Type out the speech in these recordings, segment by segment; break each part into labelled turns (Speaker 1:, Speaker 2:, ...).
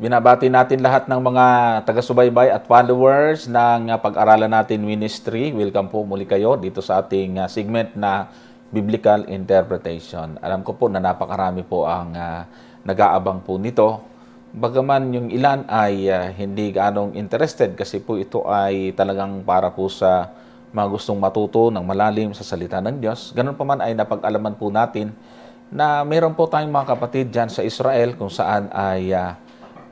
Speaker 1: Binabati natin lahat ng mga taga-subaybay at followers ng Pag-aralan Natin Ministry. Welcome po muli kayo dito sa ating segment na Biblical Interpretation. Alam ko po na napakarami po ang nag-aabang po nito. Bagaman yung ilan ay hindi ganong interested kasi po ito ay talagang para po sa mga gustong matuto ng malalim sa salita ng Diyos. Ganun pa man ay napag-alaman po natin na mayroon po tayong mga kapatid dyan sa Israel kung saan ay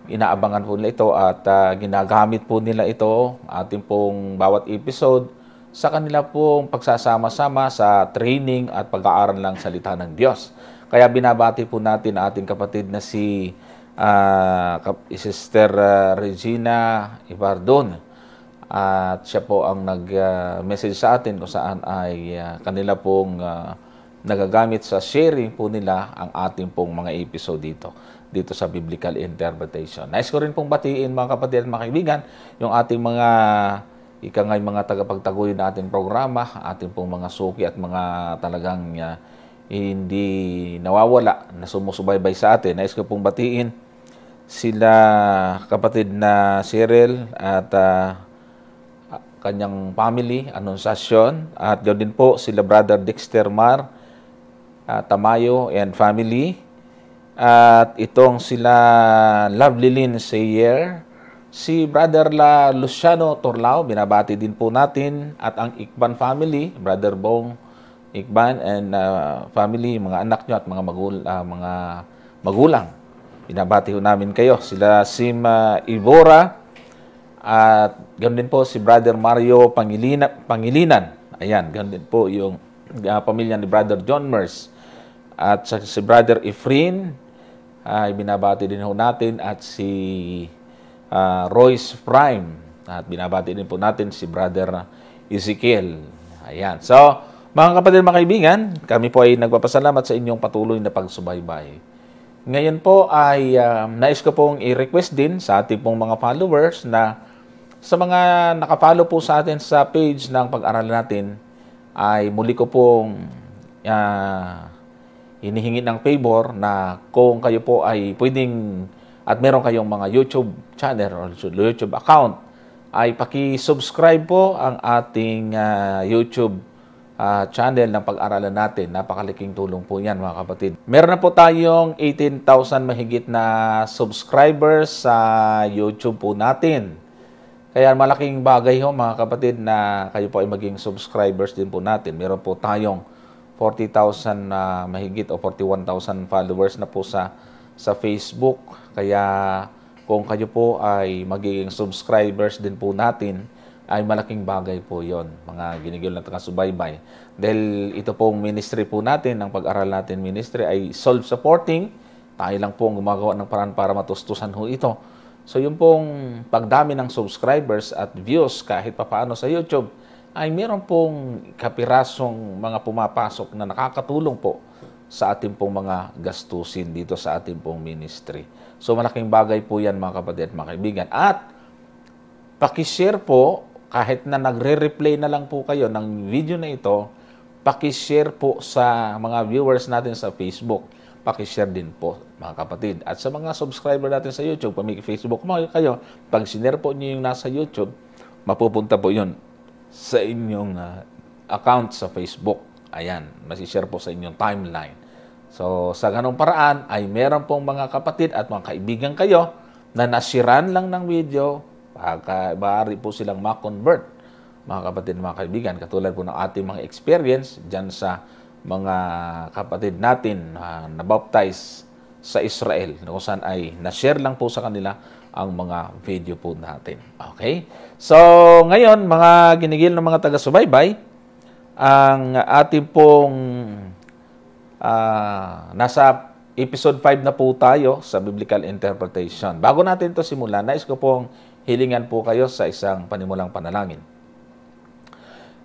Speaker 1: inaabangan po nila ito at ginagamit po nila ito, ating pong bawat episode, sa kanila pong pagsasama-sama sa training at pag-aaral ng salita ng Diyos. Kaya binabati po natin ating kapatid na si Sister Regina Ibardon. At siya po ang nag-message sa atin kung saan ay kanila pong nagagamit sa sharing po nila ang ating pong mga episode dito sa Biblical Interpretation. Nais ko rin pong batiin mga kapatid at mga kaibigan yung ating mga mga tagapagtaguyod na ating programa, ating pong mga suki at mga talagang hindi nawawala na sumusubaybay sa atin. Nais ko pong batiin sila kapatid na Cyril at kanyang family, Anunciacion, at ganoon din po sila Brother Dexter Mar, Tamayo and family. At itong sila Lovely Lynn Sayer, si Brother Luciano Torlao, binabati din po natin, at ang Ikban family, Brother Bong Ikban and family, mga anak nyo at mga magulang. Binabati po namin kayo. Sila Sim Ibora, at ganoon din po si Brother Mario Pangilinan. Ayan, ganoon din po yung pamilya ni Brother John Mers. At si Brother Efrain, ay binabati din po natin, at si Royce Prime, at binabati din po natin si Brother Ezekiel. Ayan. So, mga kapatid, mga kaibigan, kami po ay nagpapasalamat sa inyong patuloy na pagsubaybay. Ngayon po ay nais ko pong i-request din sa ating pong mga followers na sa mga nakafollow po sa atin sa page ng Pag-aralan Natin, ay muli ko pong hinihingi ng favor na kung kayo po ay pwedeng at meron kayong mga YouTube channel or YouTube account, ay paki-subscribe po ang ating YouTube channel ng Pag-aralan Natin. Napakalaking tulong po yan mga kapatid. Meron na po tayong 18,000 mahigit na subscribers sa YouTube po natin. Kaya malaking bagay ho mga kapatid na kayo po ay maging subscribers din po natin. Meron po tayong 40,000 mahigit o 41,000 followers na po sa Facebook. Kaya kung kayo po ay magiging subscribers din po natin, ay malaking bagay po yon, mga ginigil na taga-subaybay. Dahil ito pong ministry po natin, ng Pag-aral Natin Ministry, ay self-supporting. Tayo lang po ang gumagawa ng paraan para matustusan ho ito. So yung pong pagdami ng subscribers at views kahit papaano sa YouTube, ay meron pong kapirasong mga pumapasok na nakakatulong po sa ating pong mga gastusin dito sa ating pong ministry. So malaking bagay po yan mga kapatid at mga kaibigan. At pakishare po, kahit na nagre-replay na lang po kayo ng video na ito, pakishare po sa mga viewers natin sa Facebook. Pakishare din po mga kapatid. At sa mga subscriber natin sa YouTube, pag may Facebook kayo, pag sinare po nyo yung nasa YouTube, mapupunta po yun sa inyong account sa Facebook. Ayan, masishare po sa inyong timeline. So, sa ganong paraan ay meron pong mga kapatid at mga kaibigan kayo na nasiran lang ng video, maaari po silang ma-convert, mga kapatid, mga kaibigan. Katulad po ng ating mga experience dyan sa mga kapatid natin na baptize sa Israel, kung saan ay na-share lang po sa kanila ang mga video po natin. Okay? So, ngayon, mga ginigil ng mga taga-subaybay, ang ating pong nasa episode 5 na po tayo sa Biblical Interpretation. Bago natin ito simulan, nais ko pong hilingan po kayo sa isang panimulang panalangin.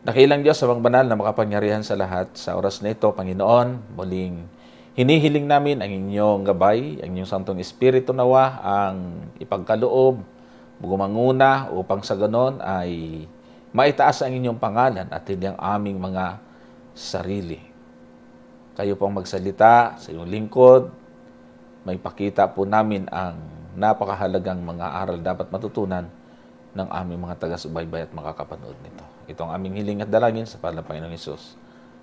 Speaker 1: Dakilang Diyos, Amang banal na makapangyarihan sa lahat, sa oras na ito, Panginoon, muling hinihiling namin ang inyong gabay, ang inyong Santong Espiritu nawa, ang ipagkaloob, gumanguna upang sa ganon ay maitaas ang inyong pangalan at hindi ang aming mga sarili. Kayo pong magsalita sa iyong lingkod, may pakita po namin ang napakahalagang mga aral dapat matutunan ng aming mga taga-subaybay at makakapanood nito. Ito ang aming hiling at dalangin sa pangalan ng Panginoong Hesus.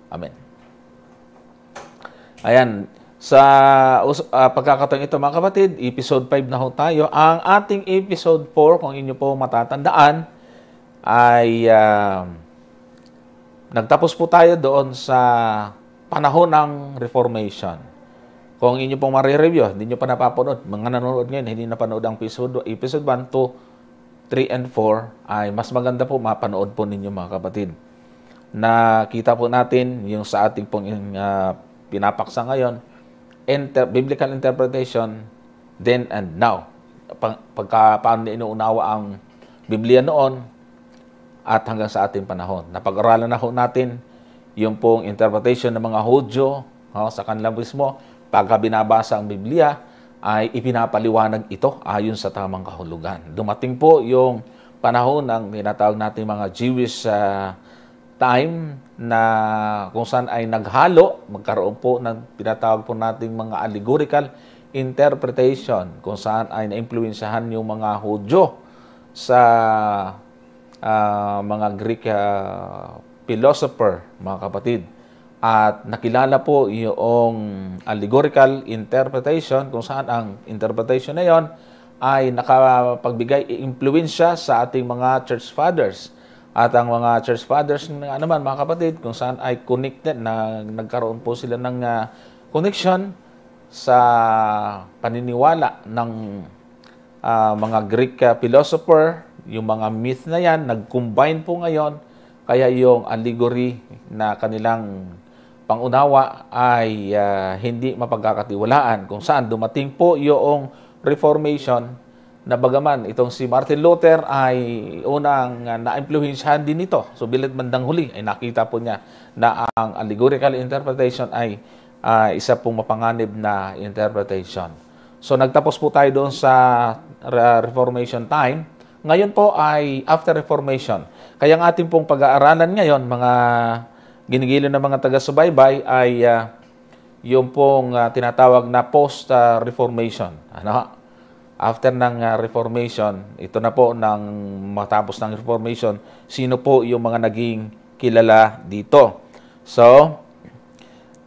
Speaker 1: Amen. Ayan, sa pagkakataong ito mga kapatid, episode 5 na ho tayo. Ang ating episode 4, kung inyo po matatandaan, ay nagtapos po tayo doon sa panahon ng Reformation. Kung inyo pong marireview, hindi nyo pa napapanood, mga nanonood ngayon, hindi napanood ang episode 1, 2, 3, and 4, ay mas maganda po mapanood po ninyo mga kapatid. Nakita po natin yung sa ating pong pinapaksa ngayon, biblical interpretation, then and now. Paano inuunawa ang Biblia noon at hanggang sa ating panahon. Napag-aralan na ho natin yung pong interpretation ng mga Hudyo sa kanilang mismo. Pagka binabasa ang Biblia, ay ipinapaliwanag ito ayon sa tamang kahulugan. Dumating po yung panahon ng tinatawag natin mga Jewish time na kung saan ay naghalo, magkaroon po ng tinatawag po nating mga allegorical interpretation kung saan ay na-influensyahan yung mga Hudyo sa mga Greek philosopher, mga kapatid. At nakilala po yung allegorical interpretation kung saan ang interpretation na yon ay nakapagbigay impluensya sa ating mga church fathers. At ang mga church fathers naman, mga kapatid, kung saan ay connected, nagkaroon po sila ng connection sa paniniwala ng mga Greek philosopher, yung mga myth na yan, nag-combine po ngayon, kaya yung allegory na kanilang pangunawa ay hindi mapagkakatiwalaan, kung saan dumating po yung Reformation, na bagaman itong si Martin Luther ay unang na-influensyahan din nito. So bilit bandang huli ay nakita po niya na ang allegorical interpretation ay isa pong mapanganib na interpretation. So nagtapos po tayo doon sa Reformation time. Ngayon po ay after Reformation. Kaya ang ating pong pag-aaralan ngayon, mga ginigilo ng mga taga-subaybay, ay yung pong tinatawag na post-Reformation. After ng Reformation, ito na po nang matapos ng Reformation, sino po yung mga naging kilala dito. So,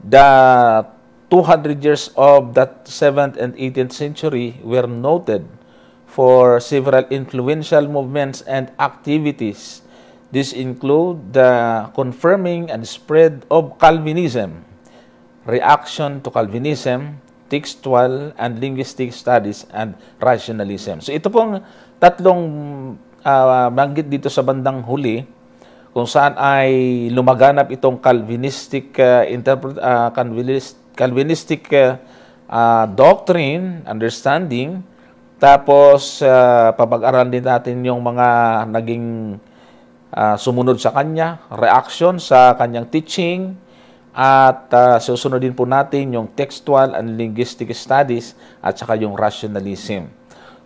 Speaker 1: the 200 years of that 7th and 18th century were noted for several influential movements and activities. These include the confirming and spread of Calvinism, reaction to Calvinism, textual and linguistic studies, and rationalism. So ito pong tatlong banggit dito sa bandang huli kung saan ay lumaganap itong Calvinistic doctrine, understanding. Tapos papag-aralan din natin yung mga naging sumunod sa kanya, reaction sa kanyang teaching. At susunod din po natin yung textual and linguistic studies at saka yung rationalism.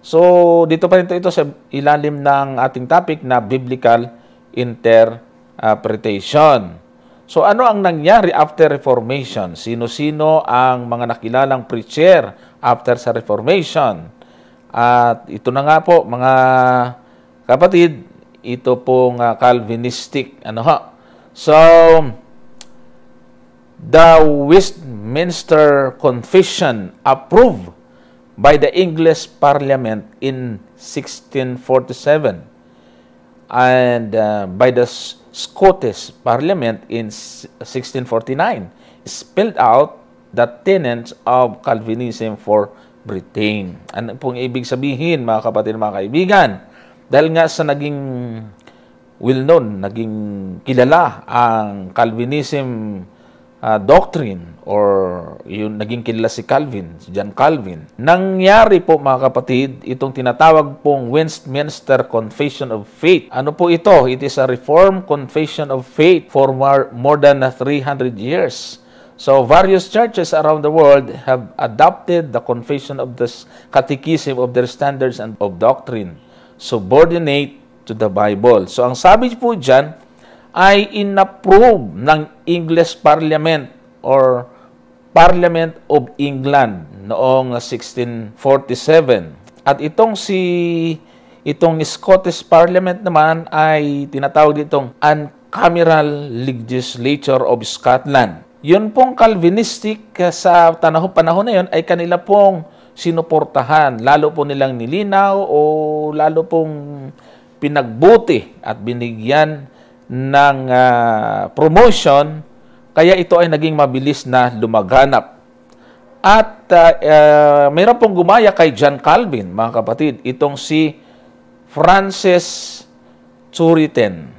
Speaker 1: So, dito pa rin ito sa ilalim ng ating topic na biblical interpretation. So, ano ang nangyari after Reformation? Sino-sino ang mga nakilalang preacher after sa Reformation? At ito na nga po, mga kapatid, ito pong Calvinistic. So, the Westminster Confession approved by the English Parliament in 1647 and by the Scottish Parliament in 1649 spelled out the tenets of Calvinism for Britain. Ano pong ibig sabihin, mga kapatid, mga kaibigan? Dahil nga sa naging well-known, naging kilala ang Calvinism doctrine, or yung naging kilala si Calvin, si John Calvin. Nangyari po, mga kapatid, itong tinatawag pong Westminster Confession of Faith. Ano po ito? It is a Reformed Confession of Faith for more than 300 years. So, various churches around the world have adopted the confession of this catechism of their standards and of doctrine, subordinate to the Bible. So, ang sabi po dyan, ay inapprove ng English Parliament or Parliament of England noong 1647. At itong Scottish Parliament naman ay tinatawag ditong Uncameral Legislature of Scotland. Yun pong Calvinistic sa panahon na yun ay kanila pong sinuportahan. Lalo po nilang nilinaw o lalo pong pinagbuti at binigyan ng promotion, kaya ito ay naging mabilis na lumaganap. At mayroon pong gumaya kay John Calvin, mga kapatid, itong si Francis Turretin,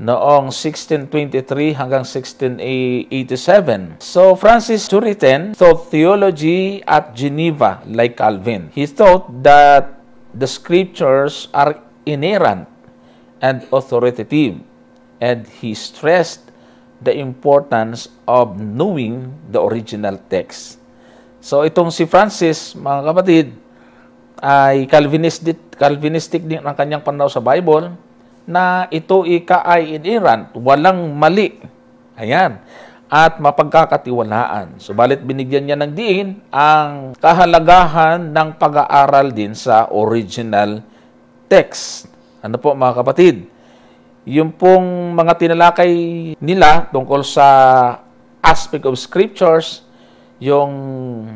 Speaker 1: noong 1623 hanggang 1687. So, Francis Turretin taught theology at Geneva like Calvin. He thought that the scriptures are inerrant and authoritative, and he stressed the importance of knowing the original text. So, itong si Francis, mga kapatid, ay Calvinistic din ang kanyang pananaw sa Bible, na ito ay inerrant, walang mali. Ayan. At mapagkakatiwalaan. Subalit binigyan niya ng diin ang kahalagahan ng pag-aaral din sa original text. Ano po, mga kapatid? Yung pong mga tinalakay nila tungkol sa aspect of scriptures, yung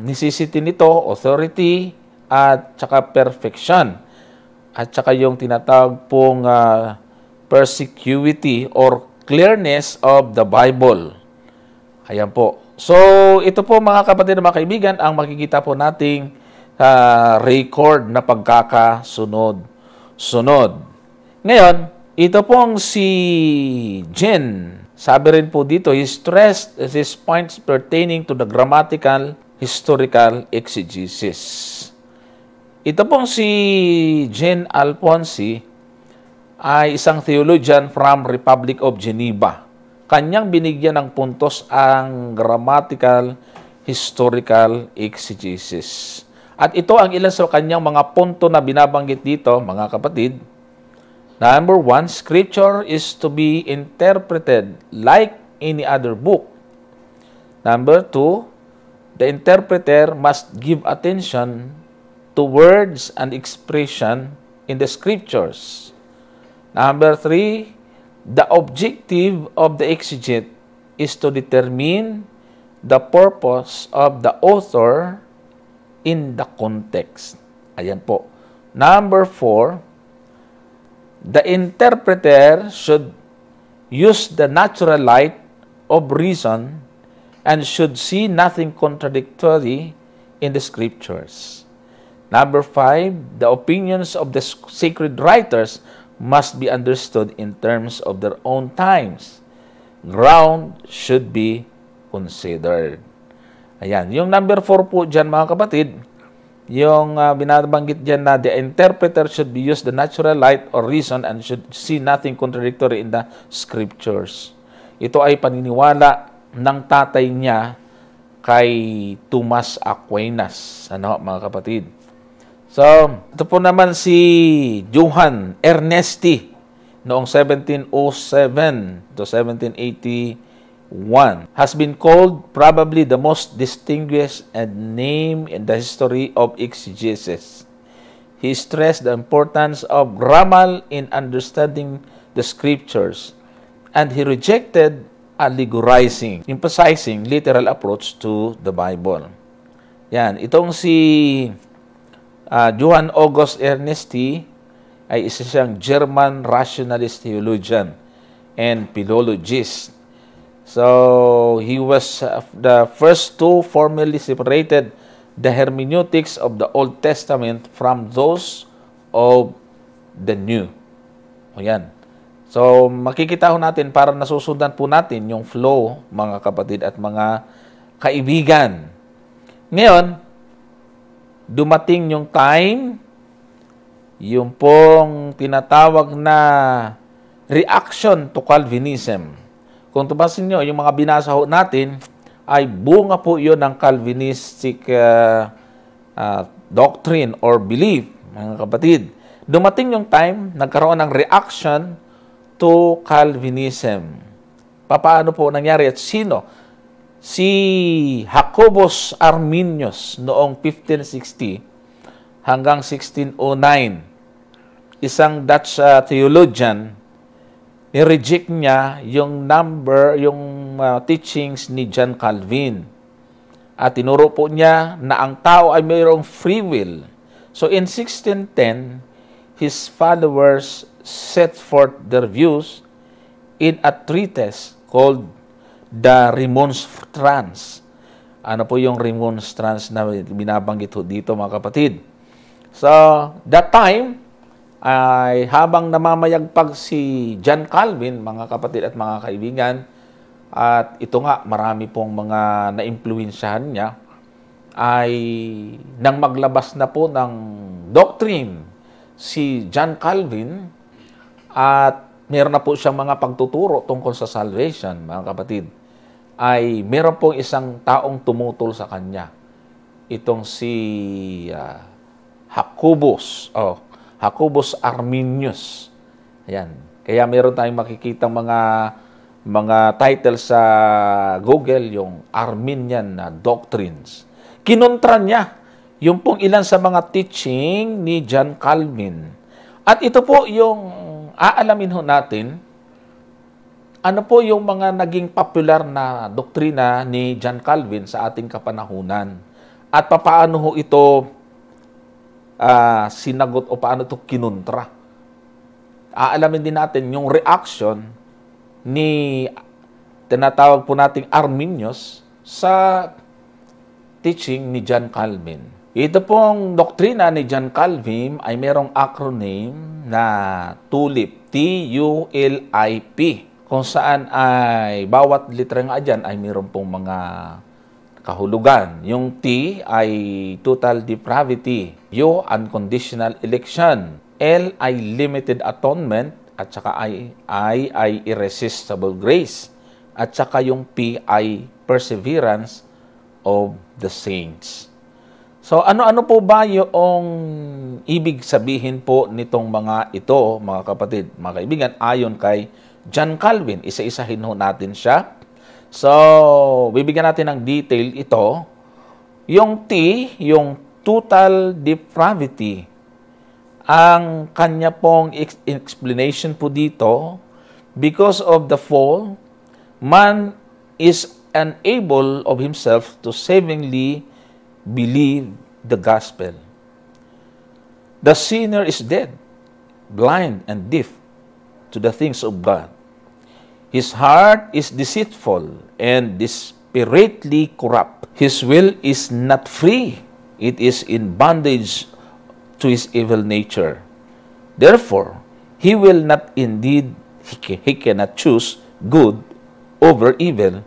Speaker 1: necessity nito, authority, at saka perfection. At saka yung tinatawag pong perspicuity or clearness of the Bible. Ayan po. So, ito po, mga kapatid na mga kaibigan, ang makikita po nating record na pagkakasunod-sunod. Ngayon, ito pong si Jen, sabi rin po dito, he stressed his points pertaining to the grammatical, historical exegesis. Ito pong si Jean Alfonsi ay isang theologian from Republic of Geneva. Kanyang binigyan ng puntos ang grammatical, historical exegesis. At ito ang ilan sa kanyang mga punto na binabanggit dito, mga kapatid. Number 1, Scripture is to be interpreted like any other book. Number 2, the interpreter must give attention to words and expression in the Scriptures. Number 3, the objective of the exegete is to determine the purpose of the author in the context. Ayan po. Number 4, the interpreter should use the natural light of reason and should see nothing contradictory in the Scriptures. Number 5, the opinions of the sacred writers must be understood in terms of their own times. Ground should be considered. Ayan. Yung number 4 po dyan, mga kapatid, yung binabanggit dyan na the interpreter should be used the natural light or reason and should see nothing contradictory in the Scriptures. Ito ay paniniwala ng tatay niya kay Thomas Aquinas. Ano, mga kapatid? So, ito po naman si Johann Ernesti noong 1707 to 1781 has been called probably the most distinguished and name in the history of exegesis. He stressed the importance of grammar in understanding the Scriptures, and he rejected allegorizing, emphasizing literal approach to the Bible. Yan, itong si Johann August Ernesti ay isa siyang German rationalist theologian and philologist. So, he was the first to formally separated the hermeneutics of the Old Testament from those of the New. O yan. So, makikita ho natin para nasusundan po natin yung flow, mga kapatid at mga kaibigan. Ngayon, dumating yung time, yung pong tinatawag na reaction to Calvinism. Kung tubasin nyo, yung mga binasa ho natin, ay bunga po yun ng Calvinistic doctrine or belief, mga kapatid. Dumating yung time, nagkaroon ng reaction to Calvinism. Paano po nangyari at sino? Si Jacobus Arminius noong 1560 hanggang 1609. Isang Dutch theologian, i-reject niya yung teachings ni John Calvin. At tinuro po niya na ang tao ay mayroong free will. So in 1610, his followers set forth their views in a treatise called The Remonstrance. Ano po yung Remonstrance na binabanggit dito, mga kapatid? So, that time, ay habang namamayagpag si John Calvin, mga kapatid at mga kaibigan, at ito nga, marami pong mga naimpluwensyahan niya, ay nang maglabas na po ng doctrine si John Calvin, at meron na po siyang mga pagtuturo tungkol sa salvation, mga kapatid, ay meron pong isang taong tumutol sa kanya. Itong si Jacobus Arminius. Ayan. Kaya meron tayong makikitang mga titles sa Google, yung Arminian doctrines. Kinontra niya yung pong ilan sa mga teaching ni John Calvin. At ito po yung aalamin ho natin, ano po yung mga naging popular na doktrina ni John Calvin sa ating kapanahunan. At paano ho ito sinagot o paano ito kinontra. Aalamin din natin yung reaction ni tinatawag po nating Arminius sa teaching ni John Calvin. Ito pong doktrina ni John Calvin ay merong acronym na TULIP, T-U-L-I-P, kung saan ay bawat litra nga dyan ay meron pong mga kahulugan. Yung T ay total depravity, U, unconditional election, L ay limited atonement, at saka I ay irresistible grace, at saka yung P ay perseverance of the saints. So ano-ano po ba yung ibig sabihin po nitong mga ito, mga kapatid, mga kaibigan, ayon kay John Calvin? Isa-isahin ho natin siya. So, bibigyan natin ng detail ito. Yung T, yung total depravity, ang kanya pong explanation po dito, because of the fall, man is unable of himself to savingly believe the gospel. The sinner is dead, blind and deaf to the things of God. His heart is deceitful and desperately corrupt. His will is not free. It is in bondage to his evil nature. Therefore, he will not indeed, he cannot choose good over evil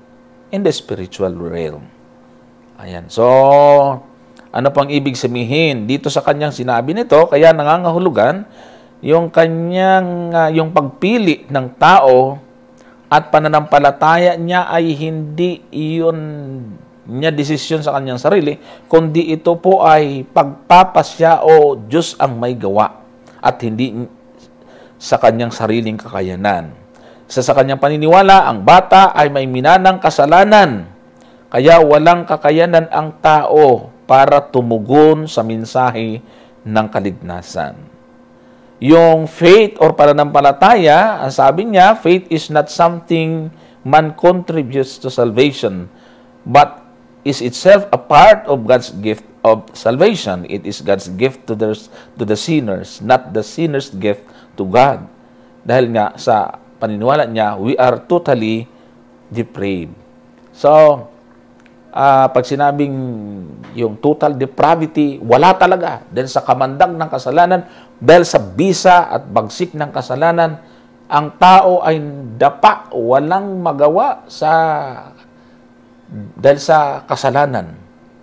Speaker 1: in the spiritual realm. Ayan. So, ano pang ibig sabihin? Dito sa kanyang sinabi nito, kaya nangangahulugan yung kanyang, yung pagpili ng tao at pananampalataya niya ay hindi iyon niya desisyon sa kanyang sarili, kundi ito po ay pagpapasya o Diyos ang may gawa at hindi sa kanyang sariling kakayanan. Sa kanyang paniniwala, ang bata ay may minanang kasalanan, kaya walang kakayanan ang tao para tumugon sa mensahe ng kaligtasan. Yung faith or pananampalataya, ang sabi niya, faith is not something man contributes to salvation, but is itself a part of God's gift of salvation. It is God's gift to the sinners, not the sinner's gift to God. Dahil nga sa paniniwala niya, we are totally depraved. So, pag sinabing yung total depravity, wala talaga. Dahil sa kamandag ng kasalanan, dahil sa bisa at bagsik ng kasalanan, ang tao ay dapa, walang magawa dahil sa kasalanan,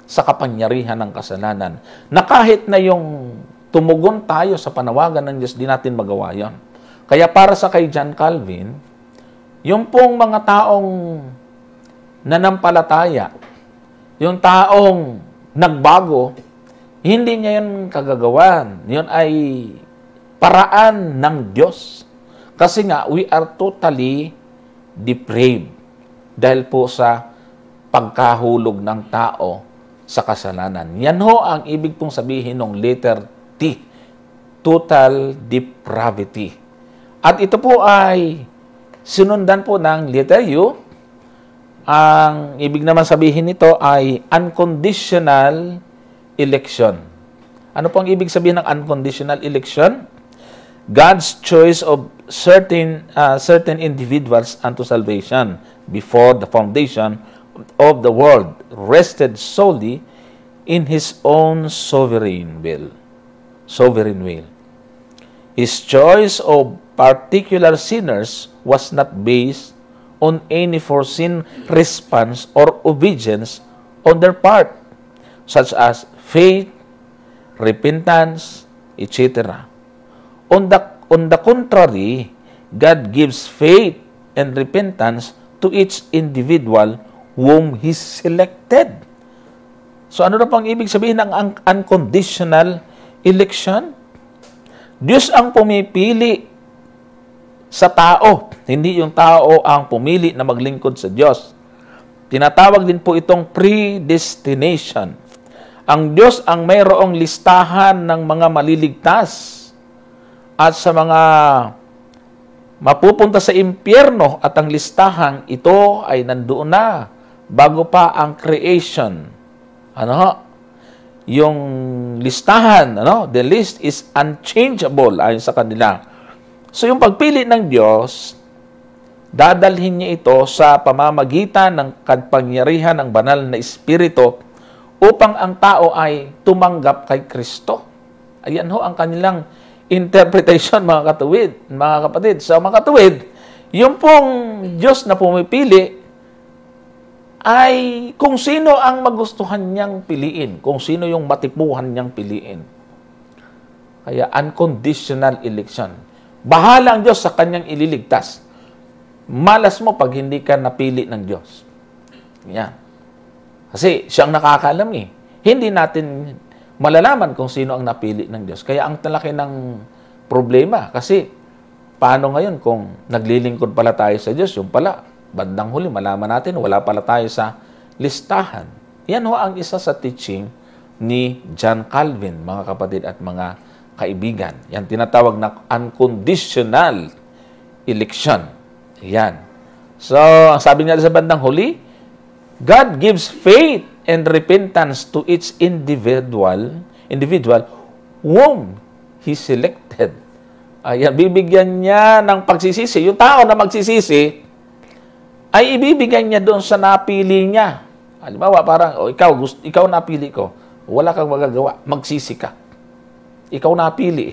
Speaker 1: sa kapangyarihan ng kasalanan, na kahit na yung tumugon tayo sa panawagan ng Diyos, di natin magawa yon. Kaya para sa kay John Calvin, yung pong mga taong nanampalataya, yung taong nagbago, hindi niya yun kagagawan. Yun ay paraan ng Diyos. Kasi nga, we are totally depraved. Dahil po sa pagkahulog ng tao sa kasalanan. Yan ho ang ibig pong sabihin ng letter T, total depravity. At ito po ay sinundan po ng letter U. Ang ibig naman sabihin nito ay unconditional election. Ano po ang ibig sabihin ng unconditional election? God's choice of certain individuals unto salvation before the foundation of the world rested solely in His own sovereign will. His choice of particular sinners was not based on any foreseen response or obedience on their part, such as faith, repentance, etc. On the contrary, God gives faith and repentance to each individual whom He selected. So ano na pang ibig sabihin ng unconditional election? Diyos ang pumipili sa tao, hindi yung tao ang pumili na maglingkod sa Diyos. Tinatawag din po itong predestination. Ang Diyos ang mayroong listahan ng mga maliligtas at sa mga mapupunta sa impyerno, at ang listahan ito ay nandoon na bago pa ang creation. Yung listahan, the list is unchangeable ayon sa kanila. So yung pagpili ng Diyos, dadalhin niya ito sa pamamagitan ng kapangyarihan ng banal na Espiritu upang ang tao ay tumanggap kay Kristo. Ayan ho ang kanilang interpretation, mga kapatid. So mga katuwid, yung pong Diyos na pumipili ay kung sino ang magustuhan niyang piliin, kung sino yung matipuhan niyang piliin. Kaya unconditional election. Bahala ang Diyos sa kanyang ililigtas. Malas mo pag hindi ka napili ng Diyos. Yan. Kasi siyang nakakaalam eh. Hindi natin malalaman kung sino ang napili ng Diyos. Kaya ang talaki ng problema. Kasi paano ngayon kung naglilingkod pala tayo sa Diyos, yung pala, bandang huli, malaman natin, wala pala tayo sa listahan. Yan ho ang isa sa teaching ni John Calvin, mga kapatid at mga kaibigan. Yan tinatawag na unconditional election. Yan. So, ang sabi niya sa bandang huli, God gives faith and repentance to each individual whom He selected. Ayan, bibigyan niya ng pagsisisi. Yung tao na magsisisi, ay ibibigay niya doon sa napili niya. Halimbawa, parang, ikaw napili ko. Wala kang magagawa. Magsisi ka. Ikaw napili.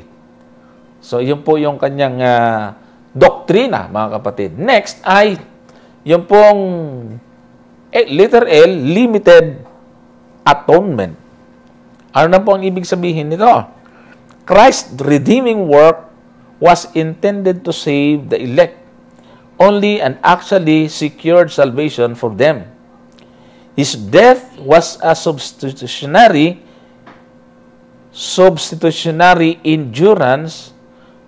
Speaker 1: So, yun po yung kanyang doktrina, mga kapatid. Next ay, yung pong letter L, limited atonement. Ano na po ang ibig sabihin nito? Christ's redeeming work was intended to save the elect only and actually secured salvation for them. His death was a substitutionary endurance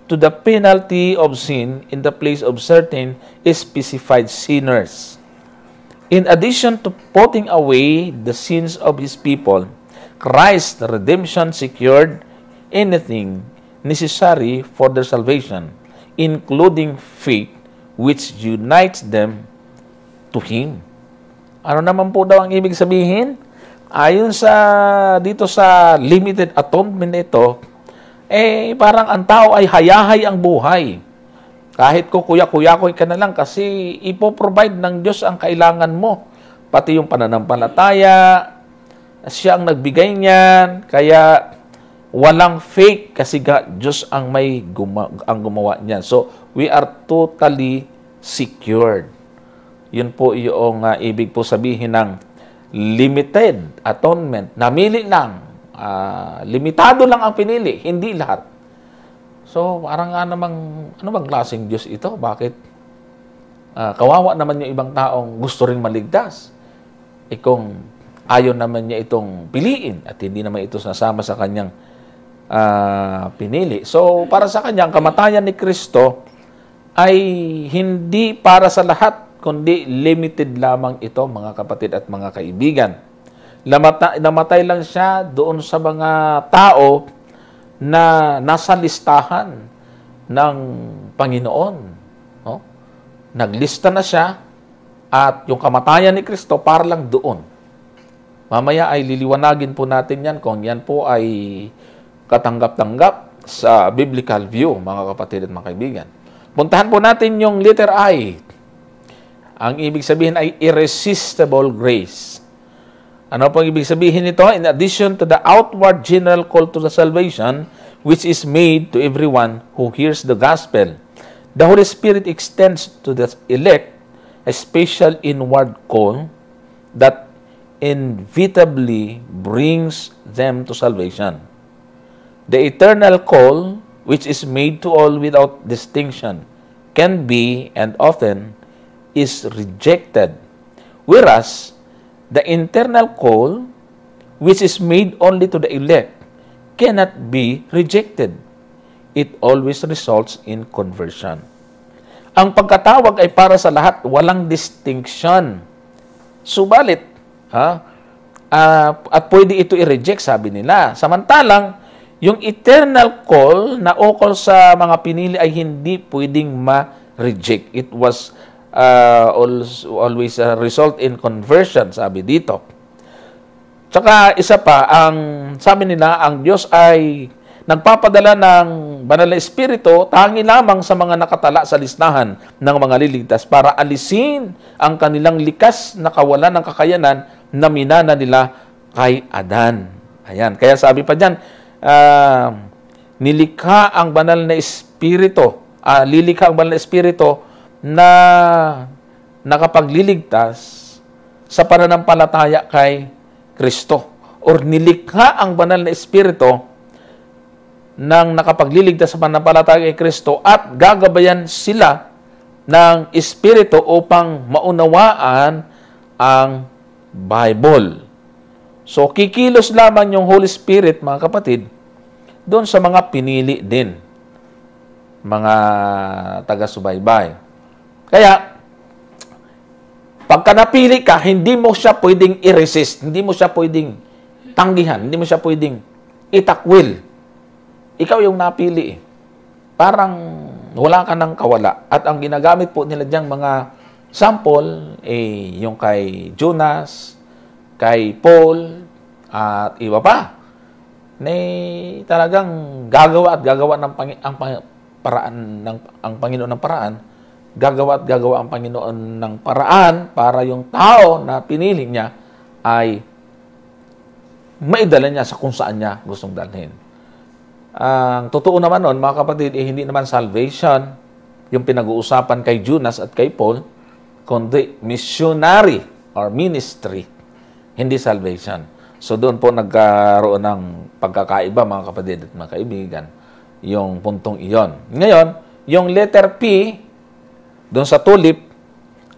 Speaker 1: to the penalty of sin in the place of certain specified sinners. In addition to putting away the sins of His people, Christ's redemption secured anything necessary for their salvation, including faith, which unites them to Him. Ano naman po daw ang ibig sabihin? Ayon dito sa limited atonement nito, parang ang tao ay hayahay ang buhay. Kahit kuya-kuyakoy ka na lang kasi ipoprovide ng Diyos ang kailangan mo. Pati yung pananampalataya, siya ang nagbigay niyan, kaya walang fake kasi Diyos ang gumawa niyan. So, we are totally secured. Yun po yung ibig po sabihin ng limited atonement. Namili lang. Limitado lang ang pinili, hindi lahat. So, parang ano bang klaseng Diyos ito? Bakit? Kawawa naman yung ibang taong gusto rin maligtas. Kung ayaw naman niya itong piliin at hindi naman ito nasama sa kanyang pinili. So, para sa kanya, ang kamatayan ni Kristo ay hindi para sa lahat, kundi limited lamang ito, mga kapatid at mga kaibigan. Namatay lang siya doon sa mga tao na nasa listahan ng Panginoon. No? Naglista na siya at yung kamatayan ni Kristo para lang doon. Mamaya ay liliwanagin po natin yan kung yan po ay katanggap-tanggap sa biblical view, mga kapatid at mga kaibigan. Puntahan po natin yung letter I. Ang ibig sabihin ay irresistible grace. Ano po ang ibig sabihin nito? In addition to the outward general call to the salvation, which is made to everyone who hears the gospel, the Holy Spirit extends to the elect a special inward call that inevitably brings them to salvation. The eternal call, which is made to all without distinction, can be and often is rejected, whereas the internal call, which is made only to the elect, cannot be rejected. It always results in conversion. Ang pagkatawag ay para sa lahat, walang distinction. Subalit, at pwede ito i-reject, sabi nila. Samantalang, yung eternal call na ukol sa mga pinili ay hindi pwedeng ma-reject. It was always result in conversion, sabi dito. Tsaka isa pa, sabi nila, ang Diyos ay nagpapadala ng banal na espiritu tangi lamang sa mga nakatala sa listahan ng mga liligtas para alisin ang kanilang likas na kawalan ng kakayanan na minana nila kay Adan. Ayan. Kaya sabi pa dyan, nilikha ang banal na espiritu, lilikha ang banal na espiritu na nakapagliligtas sa pananampalataya kay Kristo. Or nilikha ang banal na espiritu nang nakapagliligtas sa pananampalataya kay Kristo at gagabayan sila ng espiritu upang maunawaan ang Bible. So, kikilos lamang yung Holy Spirit, mga kapatid, doon sa mga pinili din, mga taga-subaybay. Kaya, pagka napili ka, hindi mo siya pwedeng i-resist, hindi mo siya pwedeng tanggihan, hindi mo siya pwedeng itakwil. Ikaw yung napili. Parang wala ka ng kawala. At ang ginagamit po nila diyang mga sample, yung kay Jonas, kay Paul, at iba pa, talagang gagawa at gagawa ng ang Panginoon ng paraan, gagawa at gagawa ang Panginoon ng paraan para yung tao na pinili niya ay maidala niya sa kung saan niya gustong dalhin. Ang totoo naman nun, mga kapatid, hindi naman salvation yung pinag-uusapan kay Jonas at kay Paul, kundi missionary or ministry, hindi salvation. So doon po nagkaroon ng pagkakaiba, mga kapatid at mga kaibigan, yung puntong iyon. Ngayon, yung letter P, doon sa tulip,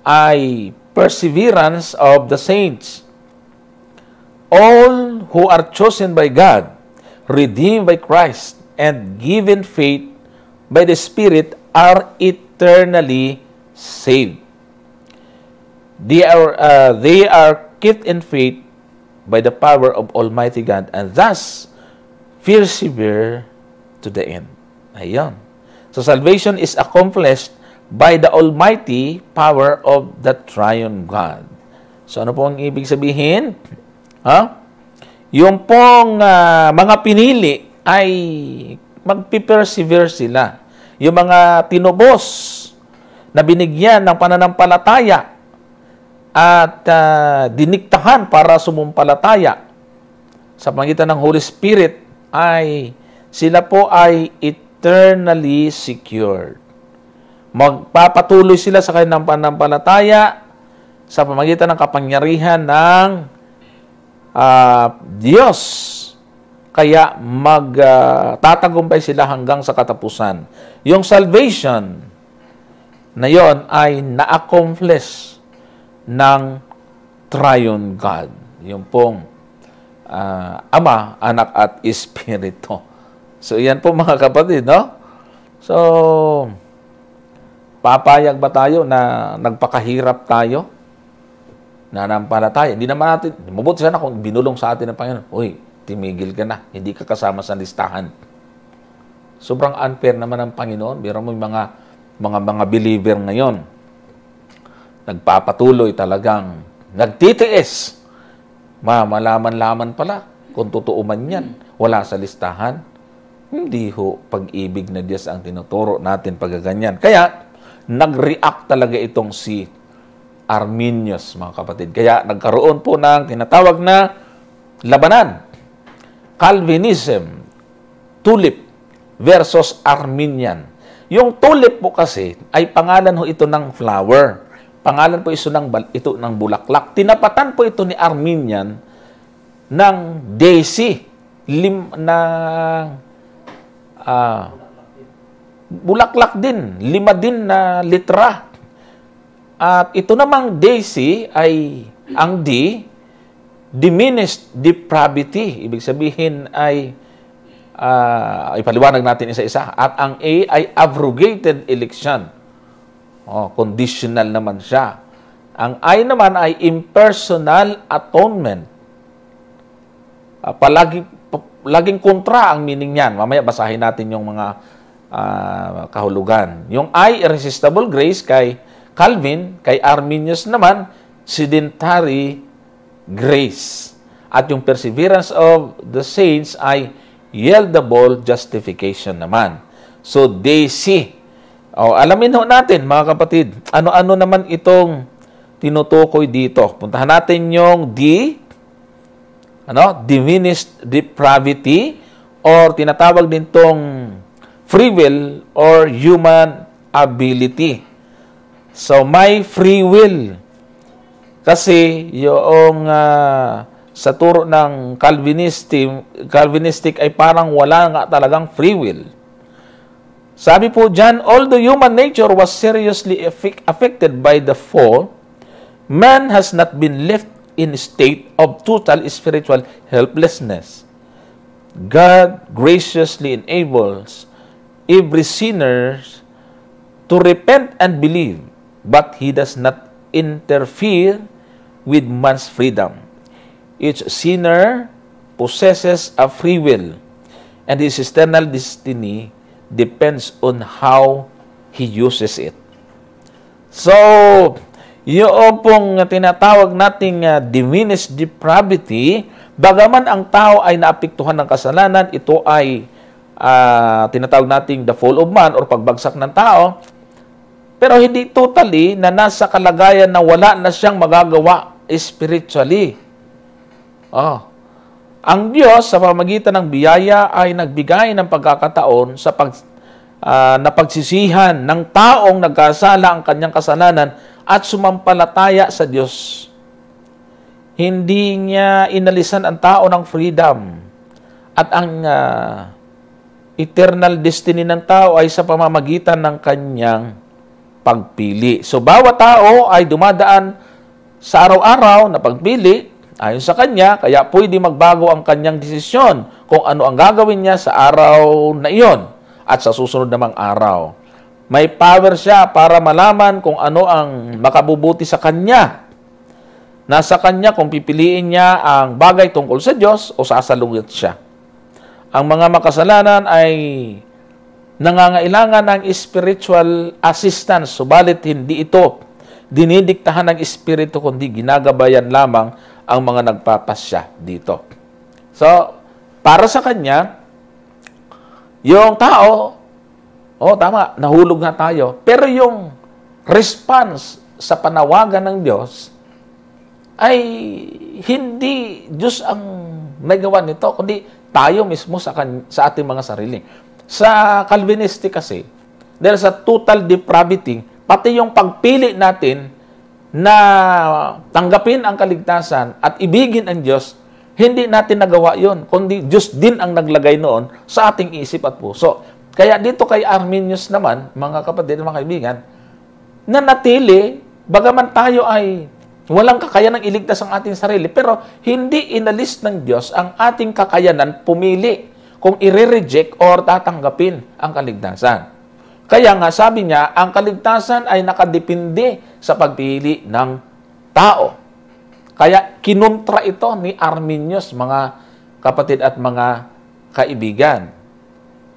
Speaker 1: ay perseverance of the saints. All who are chosen by God, redeemed by Christ, and given faith by the Spirit are eternally saved. They are kept in faith by the power of Almighty God, and thus persevere to the end. Ayun. So salvation is accomplished by the almighty power of the triune God. So ano po ang ibig sabihin? Yung pong mga pinili ay magpipersevere sila. Yung mga tinubos na binigyan ng pananampalataya at diniktahan para sumumpalataya sa pamagitan ng Holy Spirit ay sila po ay eternally secured. Magpapatuloy sila sa kanilang pananampalataya sa pamagitan ng kapangyarihan ng Diyos. Kaya magtatagumpay sila hanggang sa katapusan. Yung salvation na yon ay na-accomplish ng triune God. Yung pong Ama, Anak at Espiritu. So, yan po mga kapatid, no? So, papayag ba tayo na nagpakahirap tayo nananampalataya. Hindi naman natin, mabuti sana kung binulong sa atin ng Panginoon, uy, timigil ka na, hindi ka kasama sa listahan. Sobrang unfair naman ng Panginoon. Biro mo yung mga believer ngayon, nagpapatuloy talagang, nagtitiis. Malaman-laman pala kung totoo man yan. Wala sa listahan. Hindi ho pag-ibig na Diyos ang tinuturo natin pagkaganyan. Kaya, nag-react talaga itong si Arminius, mga kapatid. Kaya nagkaroon po ng tinatawag na labanan. Calvinism, tulip versus Arminian. Yung tulip po kasi ay pangalan ho ito ng flower. Pangalan po ito ng bulaklak. Tinapatan po ito ni Arminian ng daisy. Bulaklak din. 5 din na litra. At ito namang daisy ay ang D, diminished depravity. Ibig sabihin ay ipaliwanag natin isa-isa. At ang A ay abrogated election. Conditional naman siya. Ang I naman ay impersonal atonement. Laging kontra ang meaning niyan. Mamaya basahin natin yung mga kahulugan. Yung I, irresistible grace kay Calvin, kay Arminius naman, sedentary grace. At yung perseverance of the saints ay yieldable justification naman. So, they see. Alamin ho natin, mga kapatid, ano-ano naman itong tinutukoy dito. Puntahan natin yung D, diminished depravity, or tinatawag din tong free will or human ability. So, may free will. Kasi yung sa turo ng Calvinistic ay parang wala nga talagang free will. Sabi po dyan, although human nature was seriously affected by the fall, man has not been left in a state of total spiritual helplessness. God graciously enables every sinner to repent and believe, but He does not interfere with man's freedom. Each sinner possesses a free will, and his eternal destiny depends on how he uses it. So, yung pong tinatawag nating diminished depravity, bagaman ang tao ay naapektuhan ng kasalanan, ito ay tinatawag nating the fall of man or pagbagsak ng tao, pero hindi totally na nasa kalagayan na wala na siyang magagawa spiritually. Ang Diyos sa pamamagitan ng biyaya ay nagbigay ng pagkakataon sa napagsisihan ng taong nagkasala ang kanyang kasalanan at sumampalataya sa Diyos. Hindi niya inalisan ang tao ng freedom. At ang eternal destiny ng tao ay sa pamamagitan ng kanyang pagpili. So, bawat tao ay dumadaan sa araw-araw na pagpili ayon sa kanya, kaya pwede magbago ang kanyang desisyon kung ano ang gagawin niya sa araw na iyon at sa susunod namang araw. May power siya para malaman kung ano ang makabubuti sa kanya. Nasa kanya kung pipiliin niya ang bagay tungkol sa Diyos o sasalungat siya. Ang mga makasalanan ay nangangailangan ng spiritual assistance, subalit hindi ito dinidiktahan ng Espiritu, kundi ginagabayan lamang ang mga nagpapasya dito. So, para sa kanya, yung tao, tama, nahulog na tayo. Pero yung response sa panawagan ng Diyos ay hindi Diyos ang may gawa nito, kundi tayo mismo sa ating mga sarili. Sa Calvinistic kasi, dahil sa total depravity, pati yung pagpili natin na tanggapin ang kaligtasan at ibigin ang Diyos, hindi natin nagawa yon, kundi Diyos din ang naglagay noon sa ating isip at puso. Kaya dito kay Arminius naman, mga kapatid, mga kaibigan, na natili, bagaman tayo ay walang kakayanang iligtas ang ating sarili, pero hindi inalis ng Diyos ang ating kakayanan pumili kung i-reject or tatanggapin ang kaligtasan. Kaya nga sabi niya, ang kaligtasan ay nakadepende sa pagpili ng tao. Kaya kinontra ito ni Arminius, mga kapatid at mga kaibigan.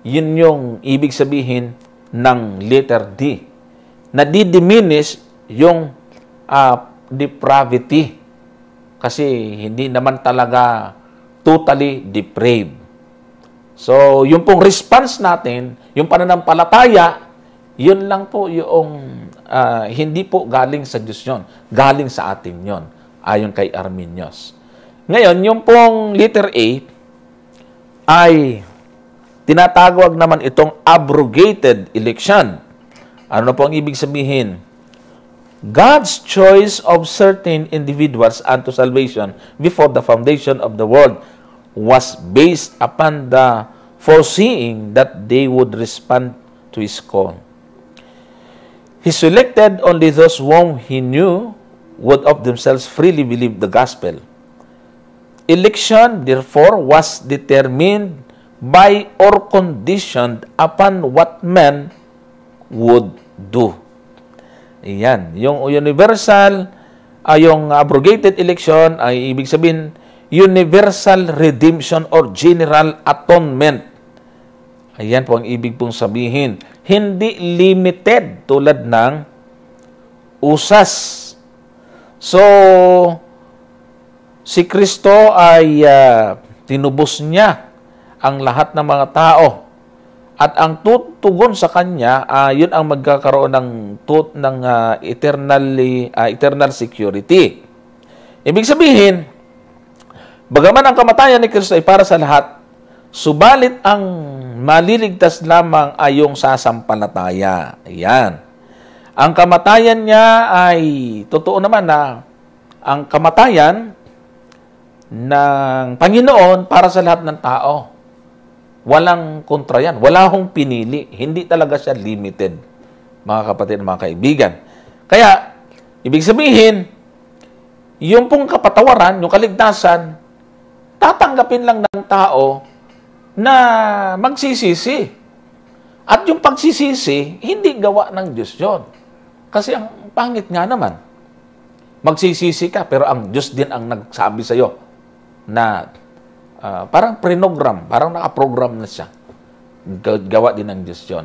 Speaker 1: Yun yung ibig sabihin ng letter D. Nadi-diminish yung depravity. Kasi hindi naman talaga totally depraved. So, yung pong response natin, yung pananampalataya, yun lang po yung hindi po galing sa Diyos yun. Galing sa atin yun, ayon kay Arminius. Ngayon, yung pong letter A ay tinatawag naman itong abrogated election. Ano po ang ibig sabihin? God's choice of certain individuals unto salvation before the foundation of the world was based upon the foreseeing that they would respond to His call. He selected only those whom He knew would of themselves freely believe the gospel. Election, therefore, was determined by or conditioned upon what men would do. Iyan. Yung universal, yung abrogated election ay ibig sabihin universal redemption or general atonement. Ayan po ang ibig pong sabihin. Hindi limited tulad ng usas. So, si Kristo ay tinubos niya ang lahat ng mga tao. At ang tutugon sa Kanya, yun ang magkakaroon ng eternal security. Ibig sabihin, bagaman ang kamatayan ni Kristo ay para sa lahat, subalit ang maliligtas lamang ay yung sasampalataya. Ayan. Ang kamatayan niya ay, totoo naman na, ang kamatayan ng Panginoon para sa lahat ng tao. Walang kontra yan. Wala hong pinili. Hindi talaga siya limited, mga kapatid, mga kaibigan. Kaya, ibig sabihin, yung pong kapatawaran, yung kaligtasan, tatanggapin lang ng tao na magsisisi. At yung pagsisisi, hindi gawa ng Diyos yun. Kasi ang pangit nga naman, magsisisi ka, pero ang Diyos din ang nagsabi sa'yo na parang prinogram, parang nakaprogram na siya. Gawa din ng Diyos yun.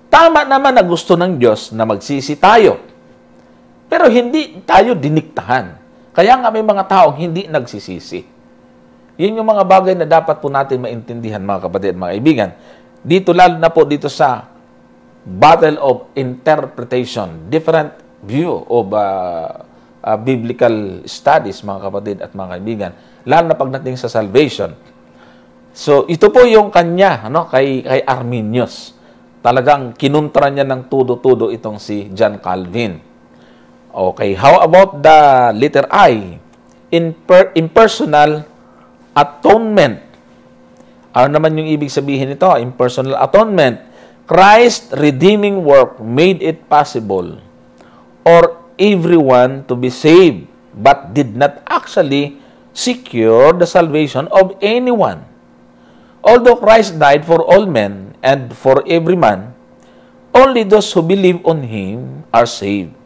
Speaker 1: Tama naman na gusto ng Diyos na magsisi tayo. Pero hindi tayo diniktahan. Kaya nga may mga taong hindi nagsisisi. Yun yung mga bagay na dapat po natin maintindihan, mga kapatid, mga kaibigan. Dito, lalo na po dito sa battle of interpretation, different view of biblical studies, mga kapatid at mga kaibigan, lalo na pagdating sa salvation. So, ito po yung kanya, kay Arminius. Talagang kinuntra niya ng tudo-tudo itong si John Calvin. Okay, how about the letter I? Impersonal atonement. Ano naman yung ibig sabihin nito? Impersonal atonement. Christ's redeeming work made it possible or everyone to be saved, but did not actually secure the salvation of anyone. Although Christ died for all men and for every man, only those who believe on Him are saved.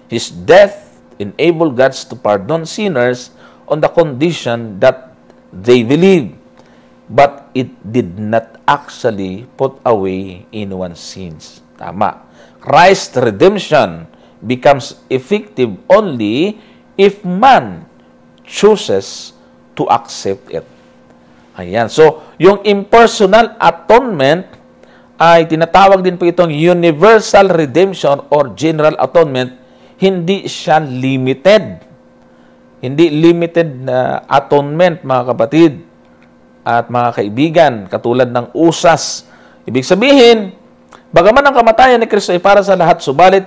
Speaker 1: His death enabled God to pardon sinners on the condition that they believe, but it did not actually put away anyone's sins. Tama. Christ's redemption becomes effective only if man chooses to accept it. Ayan. So, yung impersonal atonement ay tinatawag din po itong universal redemption or general atonement. Hindi siya limited. Hindi limited na atonement, mga kapatid at mga kaibigan, katulad ng usas. Ibig sabihin, bagaman ang kamatayan ni Kristo ay para sa lahat, subalit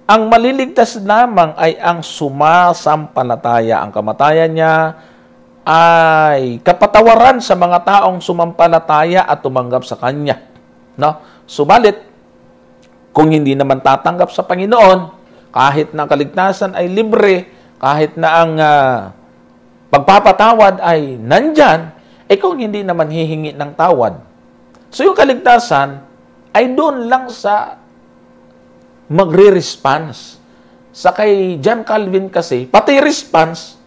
Speaker 1: ang maliligtas lamang ay ang sumasampalataya. Ang kamatayan niya ay kapatawaran sa mga taong sumampalataya at tumanggap sa Kanya. Subalit, kung hindi naman tatanggap sa Panginoon, kahit na kaligtasan ay libre, kahit na ang pagpapatawad ay nandyan, kung hindi naman hihingi ng tawad. So yung kaligtasan ay doon lang sa magre-response. Sa kay John Calvin kasi, pati response,